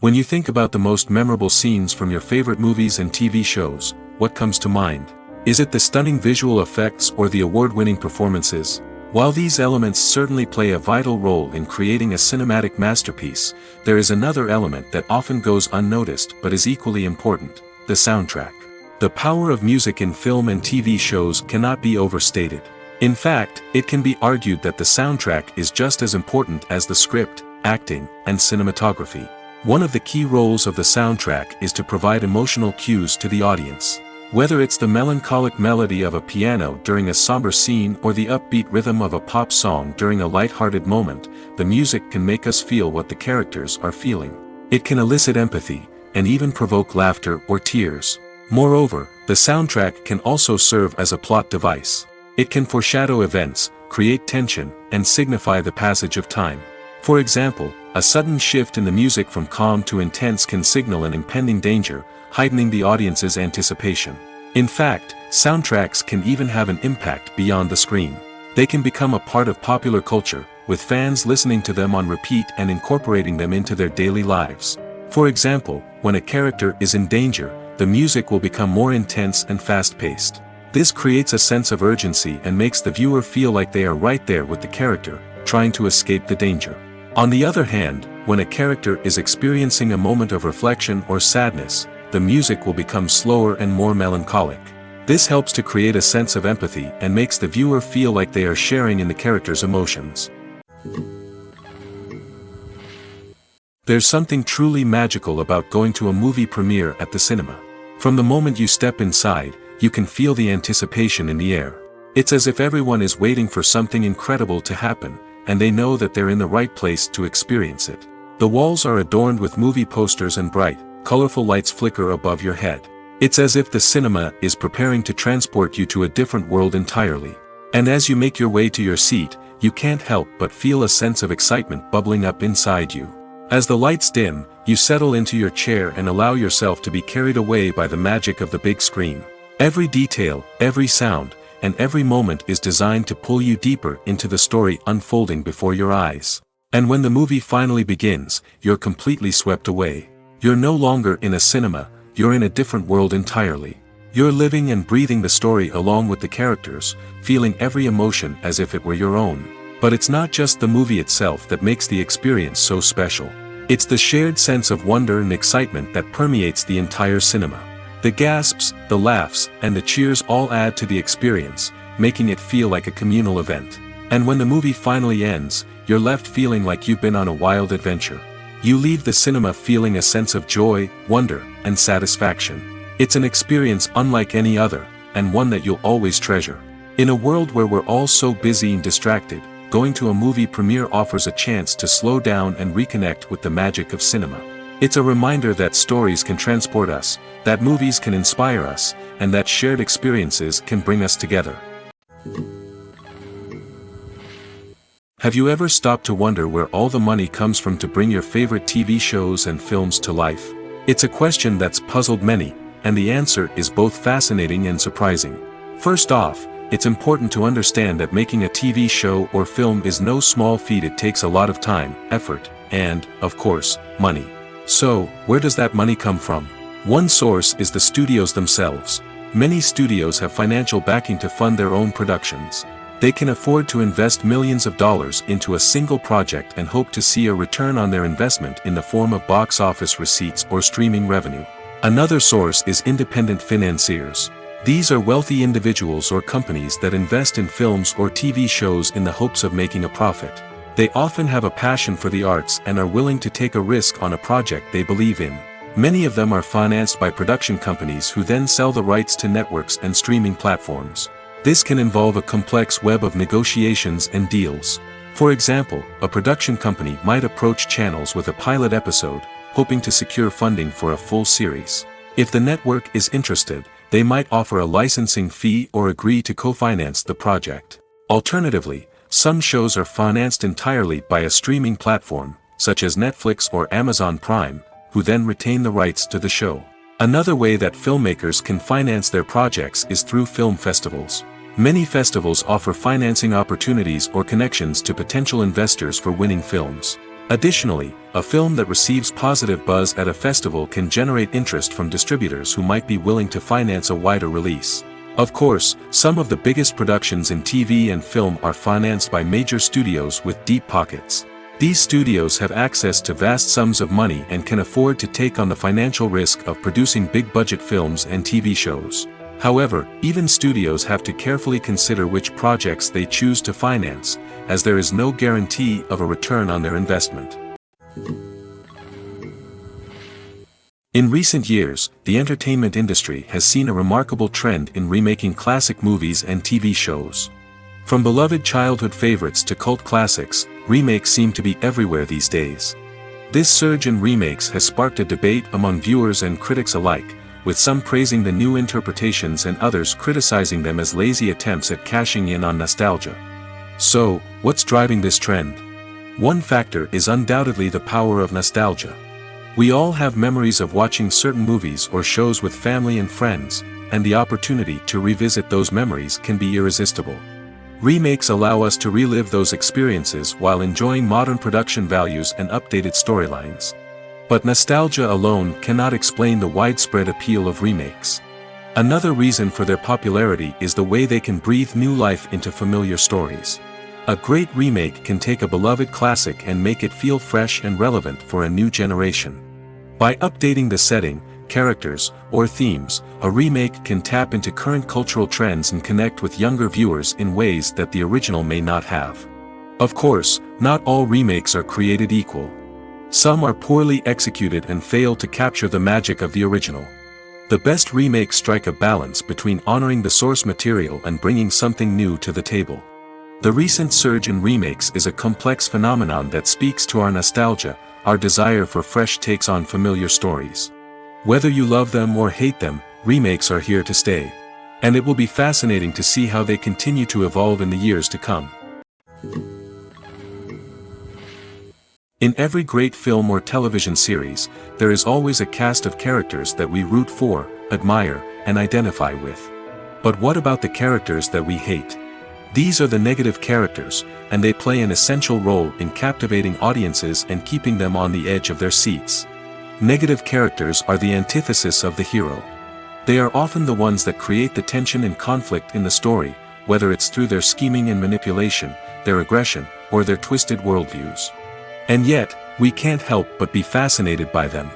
When you think about the most memorable scenes from your favorite movies and TV shows, what comes to mind? Is it the stunning visual effects or the award-winning performances? While these elements certainly play a vital role in creating a cinematic masterpiece, there is another element that often goes unnoticed but is equally important: the soundtrack. The power of music in film and TV shows cannot be overstated. In fact, it can be argued that the soundtrack is just as important as the script, acting, and cinematography. One of the key roles of the soundtrack is to provide emotional cues to the audience. Whether it's the melancholic melody of a piano during a somber scene or the upbeat rhythm of a pop song during a light-hearted moment, the music can make us feel what the characters are feeling. It can elicit empathy, and even provoke laughter or tears. Moreover, the soundtrack can also serve as a plot device. It can foreshadow events, create tension, and signify the passage of time. For example, a sudden shift in the music from calm to intense can signal an impending danger, heightening the audience's anticipation. In fact, soundtracks can even have an impact beyond the screen. They can become a part of popular culture, with fans listening to them on repeat and incorporating them into their daily lives. For example, when a character is in danger, the music will become more intense and fast-paced. This creates a sense of urgency and makes the viewer feel like they are right there with the character, trying to escape the danger. On the other hand, when a character is experiencing a moment of reflection or sadness, the music will become slower and more melancholic. This helps to create a sense of empathy and makes the viewer feel like they are sharing in the character's emotions. There's something truly magical about going to a movie premiere at the cinema. From the moment you step inside, you can feel the anticipation in the air. It's as if everyone is waiting for something incredible to happen, and they know that they're in the right place to experience it. The walls are adorned with movie posters and bright, colorful lights flicker above your head. It's as if the cinema is preparing to transport you to a different world entirely. And as you make your way to your seat, you can't help but feel a sense of excitement bubbling up inside you. As the lights dim, you settle into your chair and allow yourself to be carried away by the magic of the big screen. Every detail, every sound, and every moment is designed to pull you deeper into the story unfolding before your eyes. And when the movie finally begins, you're completely swept away. You're no longer in a cinema, you're in a different world entirely. You're living and breathing the story along with the characters, feeling every emotion as if it were your own. But it's not just the movie itself that makes the experience so special. It's the shared sense of wonder and excitement that permeates the entire cinema. The gasps, the laughs, and the cheers all add to the experience, making it feel like a communal event. And when the movie finally ends, you're left feeling like you've been on a wild adventure. You leave the cinema feeling a sense of joy, wonder, and satisfaction. It's an experience unlike any other, and one that you'll always treasure. In a world where we're all so busy and distracted, going to a movie premiere offers a chance to slow down and reconnect with the magic of cinema. It's a reminder that stories can transport us, that movies can inspire us, and that shared experiences can bring us together. Have you ever stopped to wonder where all the money comes from to bring your favorite TV shows and films to life? It's a question that's puzzled many, and the answer is both fascinating and surprising. First off, it's important to understand that making a TV show or film is no small feat. It takes a lot of time, effort, and, of course, money. So, where does that money come from? One source is the studios themselves. Many studios have financial backing to fund their own productions. They can afford to invest millions of dollars into a single project and hope to see a return on their investment in the form of box office receipts or streaming revenue. Another source is independent financiers. These are wealthy individuals or companies that invest in films or TV shows in the hopes of making a profit. They often have a passion for the arts and are willing to take a risk on a project they believe in. Many of them are financed by production companies who then sell the rights to networks and streaming platforms. This can involve a complex web of negotiations and deals. For example, a production company might approach channels with a pilot episode, hoping to secure funding for a full series. If the network is interested, they might offer a licensing fee or agree to co-finance the project. Alternatively, some shows are financed entirely by a streaming platform, such as Netflix or Amazon Prime, who then retain the rights to the show. Another way that filmmakers can finance their projects is through film festivals. Many festivals offer financing opportunities or connections to potential investors for winning films. Additionally, a film that receives positive buzz at a festival can generate interest from distributors who might be willing to finance a wider release. Of course, some of the biggest productions in TV and film are financed by major studios with deep pockets. These studios have access to vast sums of money and can afford to take on the financial risk of producing big-budget films and TV shows. However, even studios have to carefully consider which projects they choose to finance, as there is no guarantee of a return on their investment. In recent years, the entertainment industry has seen a remarkable trend in remaking classic movies and TV shows. From beloved childhood favorites to cult classics, remakes seem to be everywhere these days. This surge in remakes has sparked a debate among viewers and critics alike, with some praising the new interpretations and others criticizing them as lazy attempts at cashing in on nostalgia. So, what's driving this trend? One factor is undoubtedly the power of nostalgia. We all have memories of watching certain movies or shows with family and friends, and the opportunity to revisit those memories can be irresistible. Remakes allow us to relive those experiences while enjoying modern production values and updated storylines. But nostalgia alone cannot explain the widespread appeal of remakes. Another reason for their popularity is the way they can breathe new life into familiar stories. A great remake can take a beloved classic and make it feel fresh and relevant for a new generation. By updating the setting, characters, or themes, a remake can tap into current cultural trends and connect with younger viewers in ways that the original may not have. Of course, not all remakes are created equal. Some are poorly executed and fail to capture the magic of the original. The best remakes strike a balance between honoring the source material and bringing something new to the table. The recent surge in remakes is a complex phenomenon that speaks to our nostalgia, our desire for fresh takes on familiar stories. Whether you love them or hate them, remakes are here to stay. And it will be fascinating to see how they continue to evolve in the years to come. In every great film or television series, there is always a cast of characters that we root for, admire, and identify with. But what about the characters that we hate? These are the negative characters, and they play an essential role in captivating audiences and keeping them on the edge of their seats. Negative characters are the antithesis of the hero. They are often the ones that create the tension and conflict in the story, whether it's through their scheming and manipulation, their aggression, or their twisted worldviews. And yet, we can't help but be fascinated by them.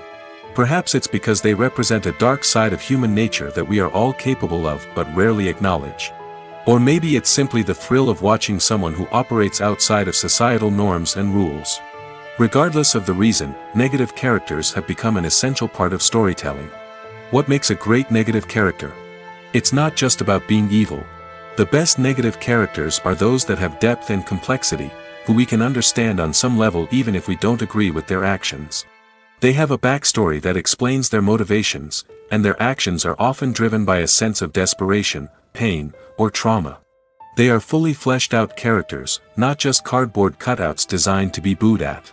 Perhaps it's because they represent a dark side of human nature that we are all capable of but rarely acknowledge. Or maybe it's simply the thrill of watching someone who operates outside of societal norms and rules. Regardless of the reason, negative characters have become an essential part of storytelling. What makes a great negative character? It's not just about being evil. The best negative characters are those that have depth and complexity, who we can understand on some level even if we don't agree with their actions. They have a backstory that explains their motivations, and their actions are often driven by a sense of desperation, pain, or trauma. They are fully fleshed out characters, not just cardboard cutouts designed to be booed at.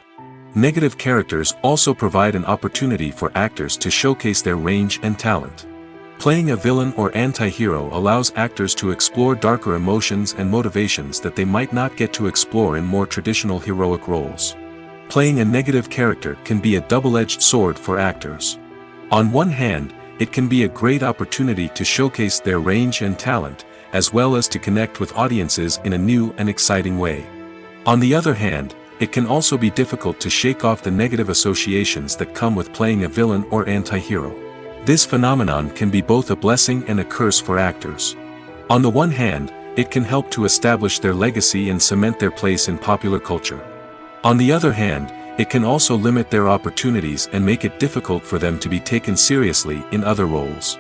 Negative characters also provide an opportunity for actors to showcase their range and talent. Playing a villain or anti-hero allows actors to explore darker emotions and motivations that they might not get to explore in more traditional heroic roles. Playing a negative character can be a double-edged sword for actors. On one hand, it can be a great opportunity to showcase their range and talent, as well as to connect with audiences in a new and exciting way. On the other hand, it can also be difficult to shake off the negative associations that come with playing a villain or anti-hero. This phenomenon can be both a blessing and a curse for actors. On the one hand, it can help to establish their legacy and cement their place in popular culture. On the other hand, it can also limit their opportunities and make it difficult for them to be taken seriously in other roles.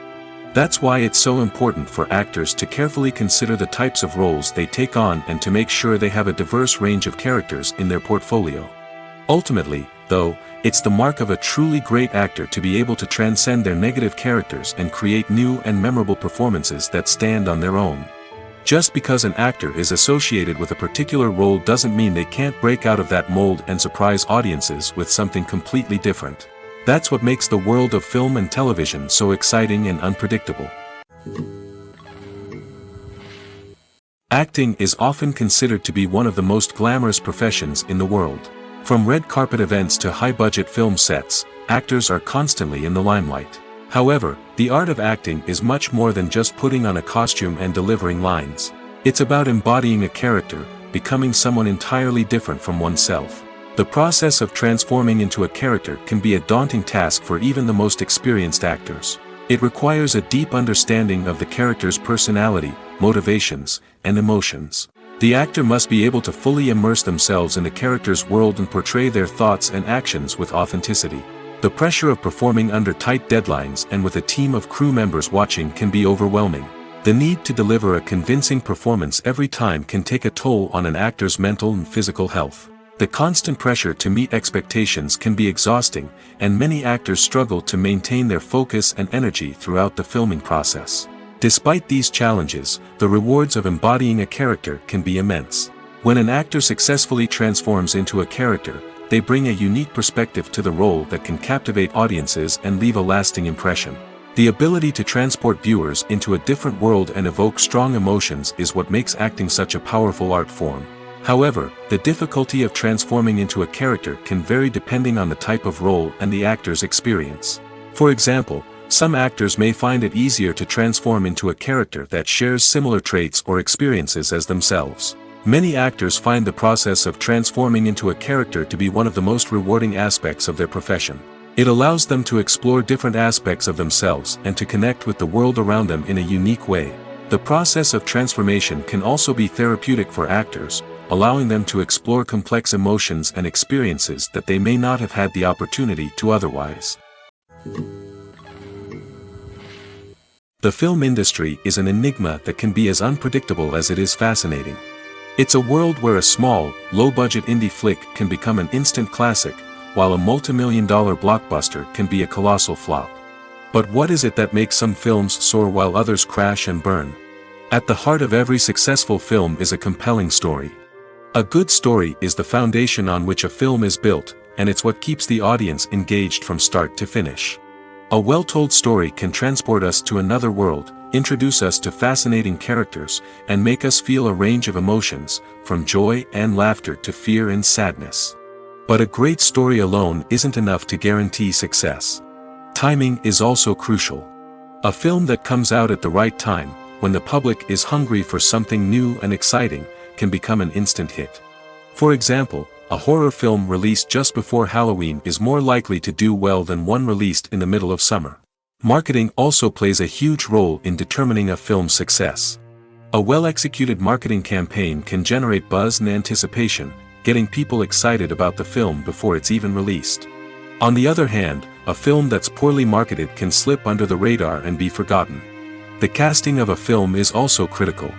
That's why it's so important for actors to carefully consider the types of roles they take on and to make sure they have a diverse range of characters in their portfolio. Ultimately, though, it's the mark of a truly great actor to be able to transcend their negative characters and create new and memorable performances that stand on their own. Just because an actor is associated with a particular role doesn't mean they can't break out of that mold and surprise audiences with something completely different. That's what makes the world of film and television so exciting and unpredictable. Acting is often considered to be one of the most glamorous professions in the world. From red carpet events to high-budget film sets, actors are constantly in the limelight. However, the art of acting is much more than just putting on a costume and delivering lines. It's about embodying a character, becoming someone entirely different from oneself. The process of transforming into a character can be a daunting task for even the most experienced actors. It requires a deep understanding of the character's personality, motivations, and emotions. The actor must be able to fully immerse themselves in the character's world and portray their thoughts and actions with authenticity. The pressure of performing under tight deadlines and with a team of crew members watching can be overwhelming. The need to deliver a convincing performance every time can take a toll on an actor's mental and physical health. The constant pressure to meet expectations can be exhausting, and many actors struggle to maintain their focus and energy throughout the filming process. Despite these challenges, the rewards of embodying a character can be immense. When an actor successfully transforms into a character, they bring a unique perspective to the role that can captivate audiences and leave a lasting impression. The ability to transport viewers into a different world and evoke strong emotions is what makes acting such a powerful art form. However, the difficulty of transforming into a character can vary depending on the type of role and the actor's experience. For example, some actors may find it easier to transform into a character that shares similar traits or experiences as themselves. Many actors find the process of transforming into a character to be one of the most rewarding aspects of their profession. It allows them to explore different aspects of themselves and to connect with the world around them in a unique way. The process of transformation can also be therapeutic for actors, allowing them to explore complex emotions and experiences that they may not have had the opportunity to otherwise. The film industry is an enigma that can be as unpredictable as it is fascinating. It's a world where a small, low-budget indie flick can become an instant classic, while a multi-million-dollar blockbuster can be a colossal flop. But what is it that makes some films soar while others crash and burn? At the heart of every successful film is a compelling story. A good story is the foundation on which a film is built, and it's what keeps the audience engaged from start to finish. A well-told story can transport us to another world, introduce us to fascinating characters, and make us feel a range of emotions, from joy and laughter to fear and sadness. But a great story alone isn't enough to guarantee success. Timing is also crucial. A film that comes out at the right time, when the public is hungry for something new and exciting, can become an instant hit. For example, a horror film released just before Halloween is more likely to do well than one released in the middle of summer. Marketing also plays a huge role in determining a film's success. A well-executed marketing campaign can generate buzz and anticipation, getting people excited about the film before it's even released. On the other hand, a film that's poorly marketed can slip under the radar and be forgotten. The casting of a film is also critical.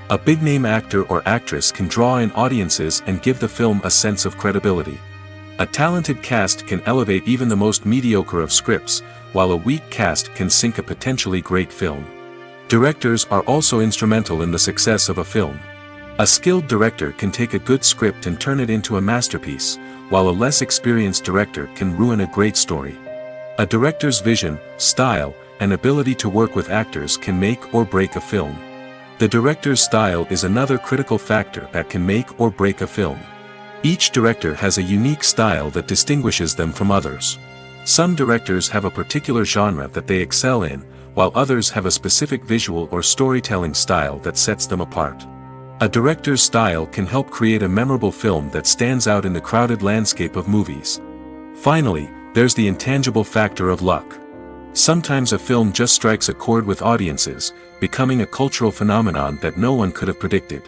A big-name actor or actress can draw in audiences and give the film a sense of credibility. A talented cast can elevate even the most mediocre of scripts, while a weak cast can sink a potentially great film. Directors are also instrumental in the success of a film. A skilled director can take a good script and turn it into a masterpiece, while a less experienced director can ruin a great story. A director's vision, style, and ability to work with actors can make or break a film. The director's style is another critical factor that can make or break a film. Each director has a unique style that distinguishes them from others. Some directors have a particular genre that they excel in, while others have a specific visual or storytelling style that sets them apart. A director's style can help create a memorable film that stands out in the crowded landscape of movies. Finally, there's the intangible factor of luck. Sometimes a film just strikes a chord with audiences, becoming a cultural phenomenon that no one could have predicted.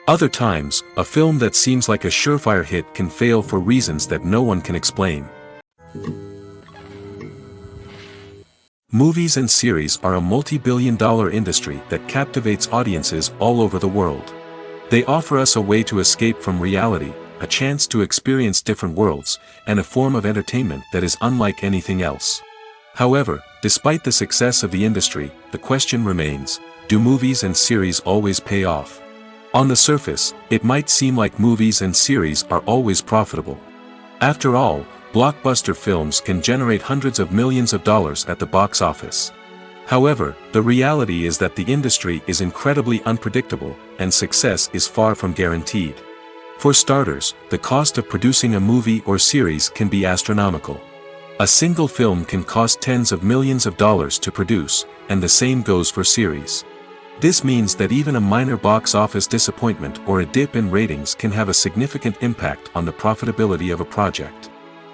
Other times, a film that seems like a surefire hit can fail for reasons that no one can explain. Movies and series are a multi-billion-dollar industry that captivates audiences all over the world. They offer us a way to escape from reality, a chance to experience different worlds, and a form of entertainment that is unlike anything else. However, despite the success of the industry, the question remains, do movies and series always pay off? On the surface, it might seem like movies and series are always profitable. After all, blockbuster films can generate hundreds of millions of dollars at the box office. However, the reality is that the industry is incredibly unpredictable, and success is far from guaranteed. For starters, the cost of producing a movie or series can be astronomical. A single film can cost tens of millions of dollars to produce, and the same goes for series. This means that even a minor box office disappointment or a dip in ratings can have a significant impact on the profitability of a project.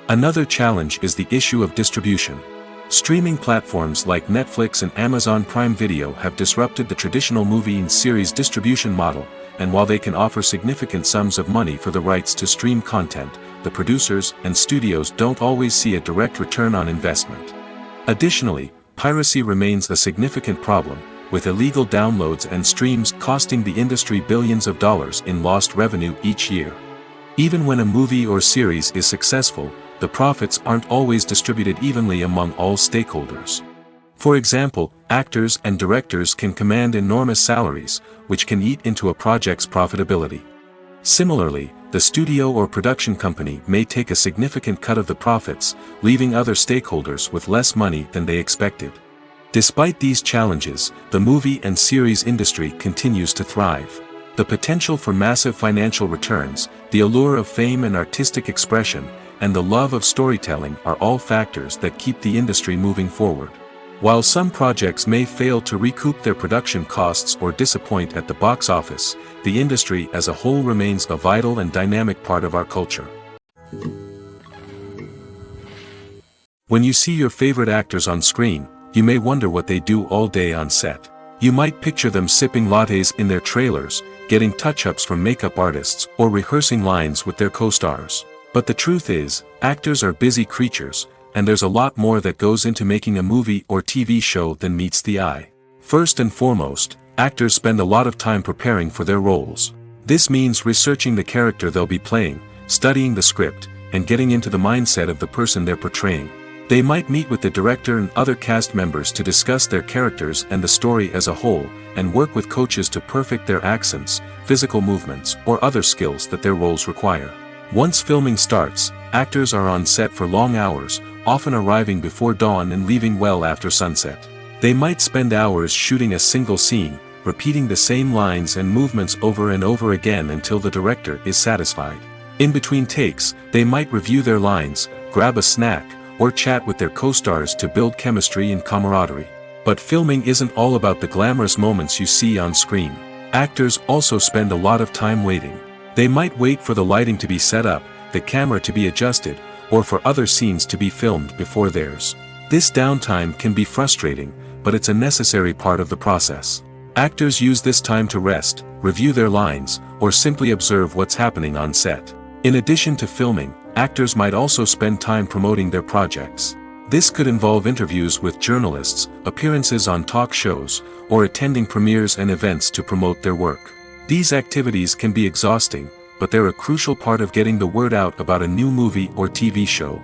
Another challenge is the issue of distribution. Streaming platforms like Netflix and Amazon Prime Video have disrupted the traditional movie and series distribution model, and while they can offer significant sums of money for the rights to stream content, the producers and studios don't always see a direct return on investment. Additionally, piracy remains a significant problem, with illegal downloads and streams costing the industry billions of dollars in lost revenue each year. Even when a movie or series is successful, the profits aren't always distributed evenly among all stakeholders. For example, actors and directors can command enormous salaries, which can eat into a project's profitability. Similarly, the studio or production company may take a significant cut of the profits, leaving other stakeholders with less money than they expected. Despite these challenges, the movie and series industry continues to thrive. The potential for massive financial returns, the allure of fame and artistic expression, and the love of storytelling are all factors that keep the industry moving forward. While some projects may fail to recoup their production costs or disappoint at the box office, the industry as a whole remains a vital and dynamic part of our culture. When you see your favorite actors on screen, you may wonder what they do all day on set. You might picture them sipping lattes in their trailers, getting touch-ups from makeup artists, or rehearsing lines with their co-stars. But the truth is, actors are busy creatures, and there's a lot more that goes into making a movie or TV show than meets the eye. First and foremost, actors spend a lot of time preparing for their roles. This means researching the character they'll be playing, studying the script, and getting into the mindset of the person they're portraying. They might meet with the director and other cast members to discuss their characters and the story as a whole, and work with coaches to perfect their accents, physical movements, or other skills that their roles require. Once filming starts, actors are on set for long hours, often arriving before dawn and leaving well after sunset. They might spend hours shooting a single scene, repeating the same lines and movements over and over again until the director is satisfied. In between takes, they might review their lines, grab a snack, or chat with their co-stars to build chemistry and camaraderie. But filming isn't all about the glamorous moments you see on screen. Actors also spend a lot of time waiting. They might wait for the lighting to be set up, the camera to be adjusted, or for other scenes to be filmed before theirs. This downtime can be frustrating, but it's a necessary part of the process. Actors use this time to rest, review their lines, or simply observe what's happening on set. In addition to filming, actors might also spend time promoting their projects. This could involve interviews with journalists, appearances on talk shows, or attending premieres and events to promote their work. These activities can be exhausting, but they're a crucial part of getting the word out about a new movie or TV show.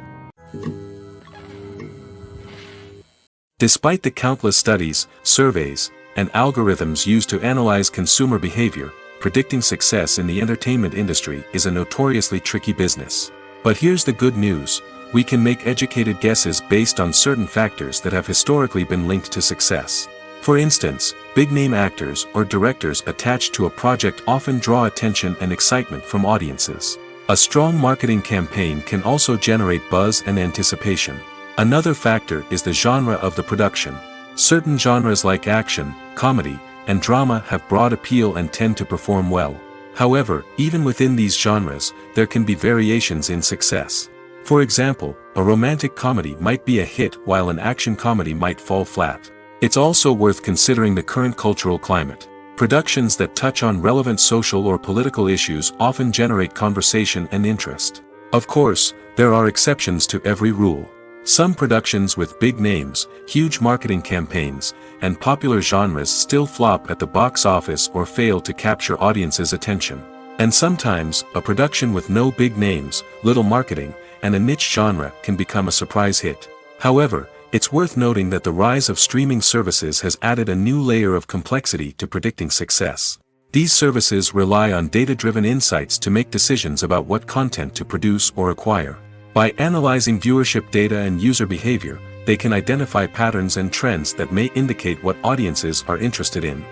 Despite the countless studies, surveys, and algorithms used to analyze consumer behavior, predicting success in the entertainment industry is a notoriously tricky business. But here's the good news: we can make educated guesses based on certain factors that have historically been linked to success. For instance, big-name actors or directors attached to a project often draw attention and excitement from audiences. A strong marketing campaign can also generate buzz and anticipation. Another factor is the genre of the production. Certain genres like action, comedy, and drama have broad appeal and tend to perform well. However, even within these genres, there can be variations in success. For example, a romantic comedy might be a hit while an action comedy might fall flat. It's also worth considering the current cultural climate. Productions that touch on relevant social or political issues often generate conversation and interest. Of course, there are exceptions to every rule. Some productions with big names, huge marketing campaigns, and popular genres still flop at the box office or fail to capture audiences' attention. And sometimes, a production with no big names, little marketing, and a niche genre can become a surprise hit. However, it's worth noting that the rise of streaming services has added a new layer of complexity to predicting success. These services rely on data-driven insights to make decisions about what content to produce or acquire. By analyzing viewership data and user behavior, they can identify patterns and trends that may indicate what audiences are interested in.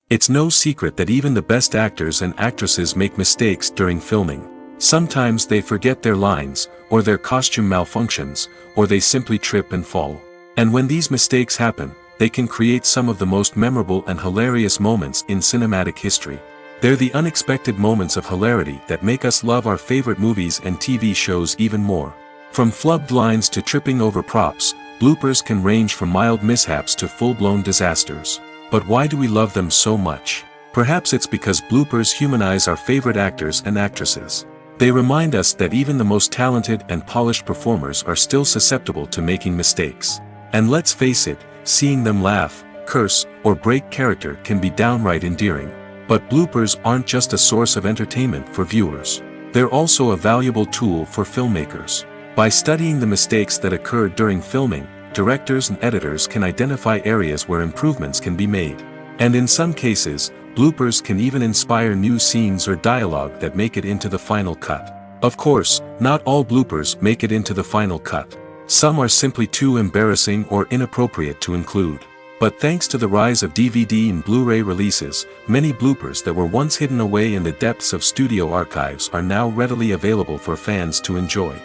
It's no secret that even the best actors and actresses make mistakes during filming. Sometimes they forget their lines, or their costume malfunctions, or they simply trip and fall. And when these mistakes happen, they can create some of the most memorable and hilarious moments in cinematic history. They're the unexpected moments of hilarity that make us love our favorite movies and TV shows even more. From flubbed lines to tripping over props, bloopers can range from mild mishaps to full-blown disasters. But why do we love them so much? Perhaps it's because bloopers humanize our favorite actors and actresses. They remind us that even the most talented and polished performers are still susceptible to making mistakes. And let's face it, seeing them laugh, curse, or break character can be downright endearing. But bloopers aren't just a source of entertainment for viewers. They're also a valuable tool for filmmakers. By studying the mistakes that occurred during filming, directors and editors can identify areas where improvements can be made. And in some cases, bloopers can even inspire new scenes or dialogue that make it into the final cut. Of course, not all bloopers make it into the final cut. Some are simply too embarrassing or inappropriate to include. But thanks to the rise of DVD and Blu-ray releases, many bloopers that were once hidden away in the depths of studio archives are now readily available for fans to enjoy.